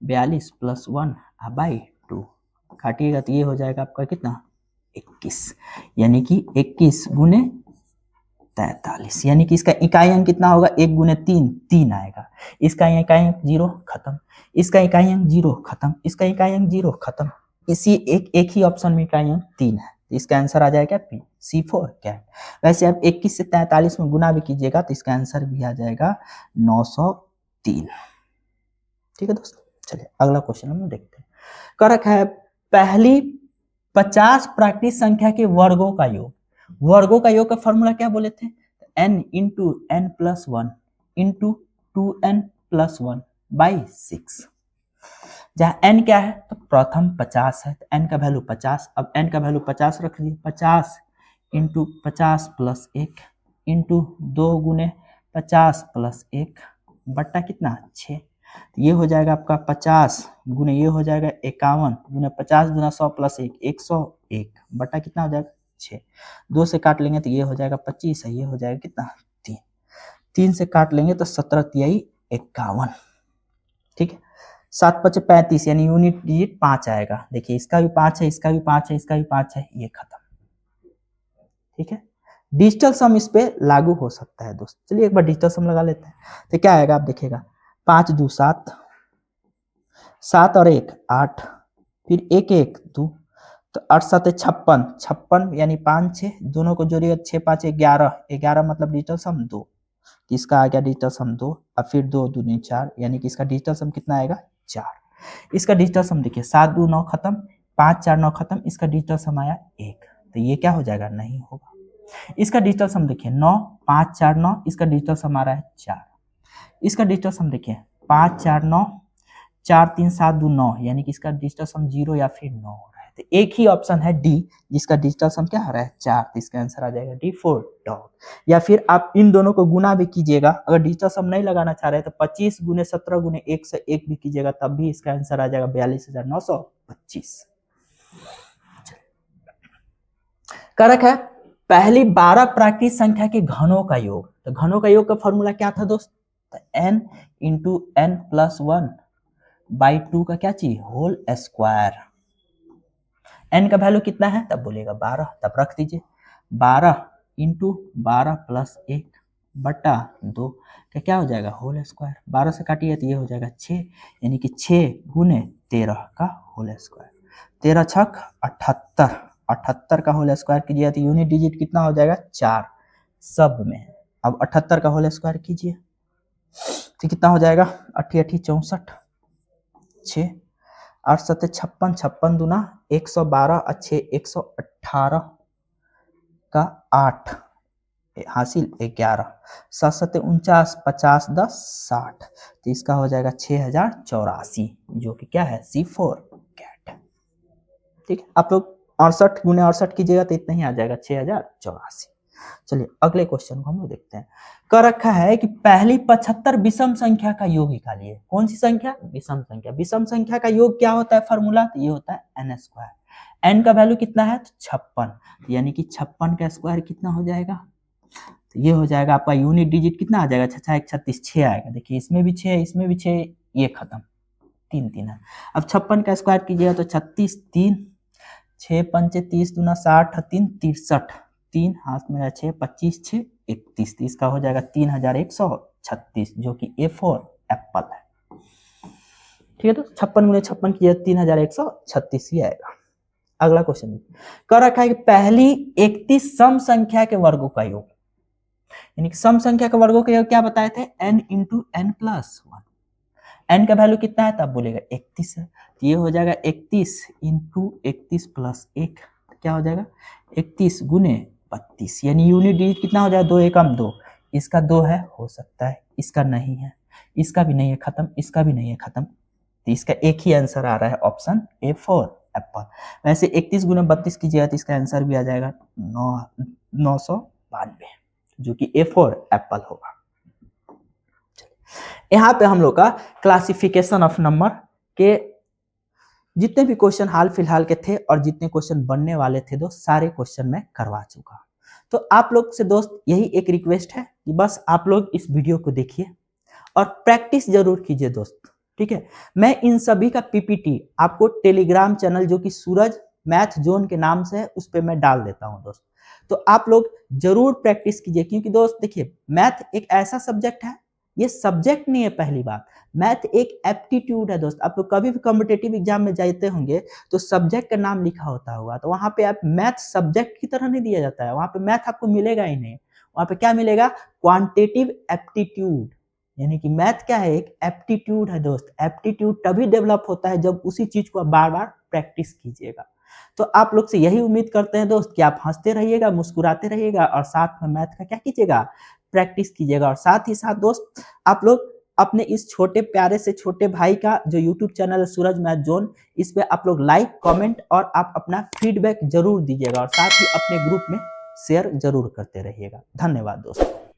42 प्लस 1/2, काटिएगा तो ये हो जाएगा आपका कितना 21, यानी कि 21 गुने 43, यानी कि इसका इकाई अंक कितना होगा, 1 गुने 3 3 आएगा, इसका इकाई अंक 0 खत्म, इसका इकाई अंक 0 खत्म, इसका इकाई अंक 0 खत्म, इसी एक ही ऑप्शन में इकाई अंक 3 है, तो इसका आंसर आ जाएगा पी C4 कैट। वैसे आप 21 से 43 में गुना भी कीजिएगा तो इसका आंसर भी आ जाएगा 903। ठीक है दोस्तों, चलिए अगला क्वेश्चन हम देखते हैं। कर रखा है पहली 50 प्राकृत संख्या के वर्गों का योग, वर्गों का योग का फॉर्मूला क्या बोले थे, n into n plus 1 into 2n plus 1 by 6, जहाँ n क्या है, तो प्रथम 50 है, तो n का वैल्यू 50, अब n का वैल्यू 50 रख दिए, 50 इंटू 50 प्लस 1 इंटू 2 गुने 50 प्लस 1 बट्टा कितना 6, तो ये हो जाएगा आपका 50 गुने ये हो जाएगा 51 गुने 50 गुना 100 प्लस 1 101 बट्टा कितना हो जाएगा 6, 2 से काट लेंगे तो ये हो जाएगा 25 है, ये हो जाएगा कितना 3, 3 से काट लेंगे तो 17 तिहाई 51। ठीक है, 7 5 35 यानी यूनिट डिजिट 5 आएगा, देखिए इसका भी 5 है, इसका भी 5 है, इसका भी 5 है, ये खत्म। ठीक है, डिजिटल सम इस पे लागू हो सकता है दोस्त, चलिए एक बार डिजिटल सम लगा लेते हैं, तो क्या आएगा आप देखिएगा 5 2 7, 7 और 1 8, फिर 1 1 2, तो 8 7 56, 56 यानी 5 6 दोनों को जोड़िएगा 6 5 11, 11 मतलब डिजिटल सम 2, तो इसका आ गया डिजिटल सम 2, अब फिर 2 दूनी 4, यानी कि इसका डिजिटल सम कितना आएगा 4। इसका डिजिटल सम देखिए 7 2 9 खत्म, 5 4 9 खत्म, इसका डिजिटल सम आया 1, तो ये क्या हो जाएगा नहीं होगा। इसका डिजिटल सम देखिए 9 5 4 9, इसका डिजिटल सम आ रहा है 4, इसका डिजिटल सम देखिए 5 4 9 4 3 7 2 9, यानी कि इसका डिजिटल सम 0 या फिर 9 हो रहा है, तो एक ही ऑप्शन है डी जिसका डिजिटल सम क्या आ रहा है 4, तो इसका आंसर आ जाएगा डी 4 डॉग। या फिर आप इन दोनों को गुना भी कीजिएगा, अगर डिजिटल सम नहीं लगाना चाह रहे तो 25 गुने 17 गुने 1 से 1 भी कीजिएगा, तब भी इसका आंसर आ जाएगा 42,925। करक है पहली 12 प्राकृत संख्या के घनों का योग, तो घनों का योग का फॉर्मूला क्या था दोस्त, तो n into n plus 1 by 2 का क्या चाहिए होल स्क्वायर, n का वैल्यू कितना है तब बोलेगा 12, तब रख दीजिए 12 इंटू 12 प्लस 1 बटा 2 का क्या हो जाएगा होल स्क्वायर, 12 से काटिए तो ये हो जाएगा 6, यानी कि 6 गुने 13 का होल स्क्वायर, 13 छक 78, 78 का होल स्क्वायर कीजिए तो यूनिट डिजिट कितना हो जाएगा 4 सब में, अब 78 का होल स्क्वायर कीजिए तो कितना हो जाएगा 8 8 64, 6 8 7 56, 56 दूना 112, अच्छे 118 का 8 हासिल 11, 7 7 49, 50 10 60, तो इसका हो जाएगा 6084, जो कि क्या है C4 कैट। ठीक है, आप लोग 68 गुने 68 कीजिएगा तो इतना ही आ जाएगा 6084। चलिए अगले क्वेश्चन को हम लोग देखते हैं। कर रखा है कि पहली 75 विषम संख्या का योग निकालिए, कौन सी संख्या विषम संख्या, विषम संख्या का योग क्या होता है फॉर्मूला, तो ये होता है n स्क्वायर, n का वैल्यू कितना है तो 56, यानी कि 56 का स्क्वायर कितना हो जाएगा, तो ये हो जाएगा आपका यूनिट डिजिट कितना आ जाएगा 6 36 6 आएगा, देखिए इसमें भी 6 है इसमें भी 6, ये खत्म 3 3 है, अब 56 का स्क्वायर कीजिएगा तो 36 3 6 5 30 दूना 60 3 63, 3 हाथ में 6 25 6 31, इसका हो जाएगा 3136, जो कि A4 एप्पल है। ठीक है, तो 56 गुने 56 किया 3136 ही आएगा। अगला क्वेश्चन कर रखा है कि पहली 31 सम संख्या के वर्गों का योग, यानी कि सम संख्या के वर्गों का योग क्या बताए थे n into n plus 1, n का वैल्यू कितना है तब बोलेगा 31 है, तो ये हो जाएगा 31 इंटू 31 प्लस 1, क्या हो जाएगा 31 गुने 32, यानी यूनिट डिजिट कितना हो जाएगा 2 एकम 2, इसका 2 है हो सकता है, इसका नहीं है, इसका भी नहीं है खत्म, इसका भी नहीं है खत्म, तो इसका एक ही आंसर आ रहा है ऑप्शन A4 एप्पल। वैसे 31 गुने 32 कीजिएगा तो इसका आंसर भी आ जाएगा 992, जो कि A4 एप्पल होगा। यहाँ पे हम लोग का क्लासिफिकेशन ऑफ नंबर के जितने भी क्वेश्चन हाल फिलहाल के थे और जितने क्वेश्चन बनने वाले थे दोस्त, सारे क्वेश्चन मैं करवा चुका। तो आप लोग से दोस्त यही एक रिक्वेस्ट है कि बस आप लोग इस वीडियो को देखिए और प्रैक्टिस जरूर कीजिए दोस्त, ठीक है। मैं इन सभी का पीपीटी आपको टेलीग्राम चैनल जो कि सूरज मैथ जोन के नाम से है उस पर मैं डाल देता हूँ दोस्त। तो आप लोग जरूर प्रैक्टिस कीजिए, क्योंकि दोस्त देखिए मैथ एक ऐसा सब्जेक्ट है, ये सब्जेक्ट नहीं है पहली बात, मैथ एक एप्टीट्यूड है दोस्त। आप लोग कभी भी कॉम्पिटेटिव एग्जाम में जाते होंगे तो सब्जेक्ट का नाम लिखा होता होगा, तो वहां पे आप मैथ सब्जेक्ट की तरह नहीं दिया जाता है, वहां पे मैथ आपको मिलेगा ही नहीं। वहां पे क्या मिलेगा? क्वांटिटेटिव एप्टीट्यूड, यानी कि मैथ क्या है? एक एप्टीट्यूड है दोस्त। एप्टीट्यूड तभी डेवलप होता है जब उसी चीज को बार बार प्रैक्टिस कीजिएगा। तो आप लोग से यही उम्मीद करते हैं दोस्त कि आप हंसते रहिएगा, मुस्कुराते रहिएगा और साथ में मैथ का क्या कीजिएगा? प्रैक्टिस कीजिएगा। और साथ ही साथ दोस्त आप लोग अपने इस छोटे प्यारे से छोटे भाई का जो यूट्यूब चैनल है सूरज मैथ जोन, इस पे आप लोग लाइक कमेंट और आप अपना फीडबैक जरूर दीजिएगा और साथ ही अपने ग्रुप में शेयर जरूर करते रहिएगा। धन्यवाद दोस्तों।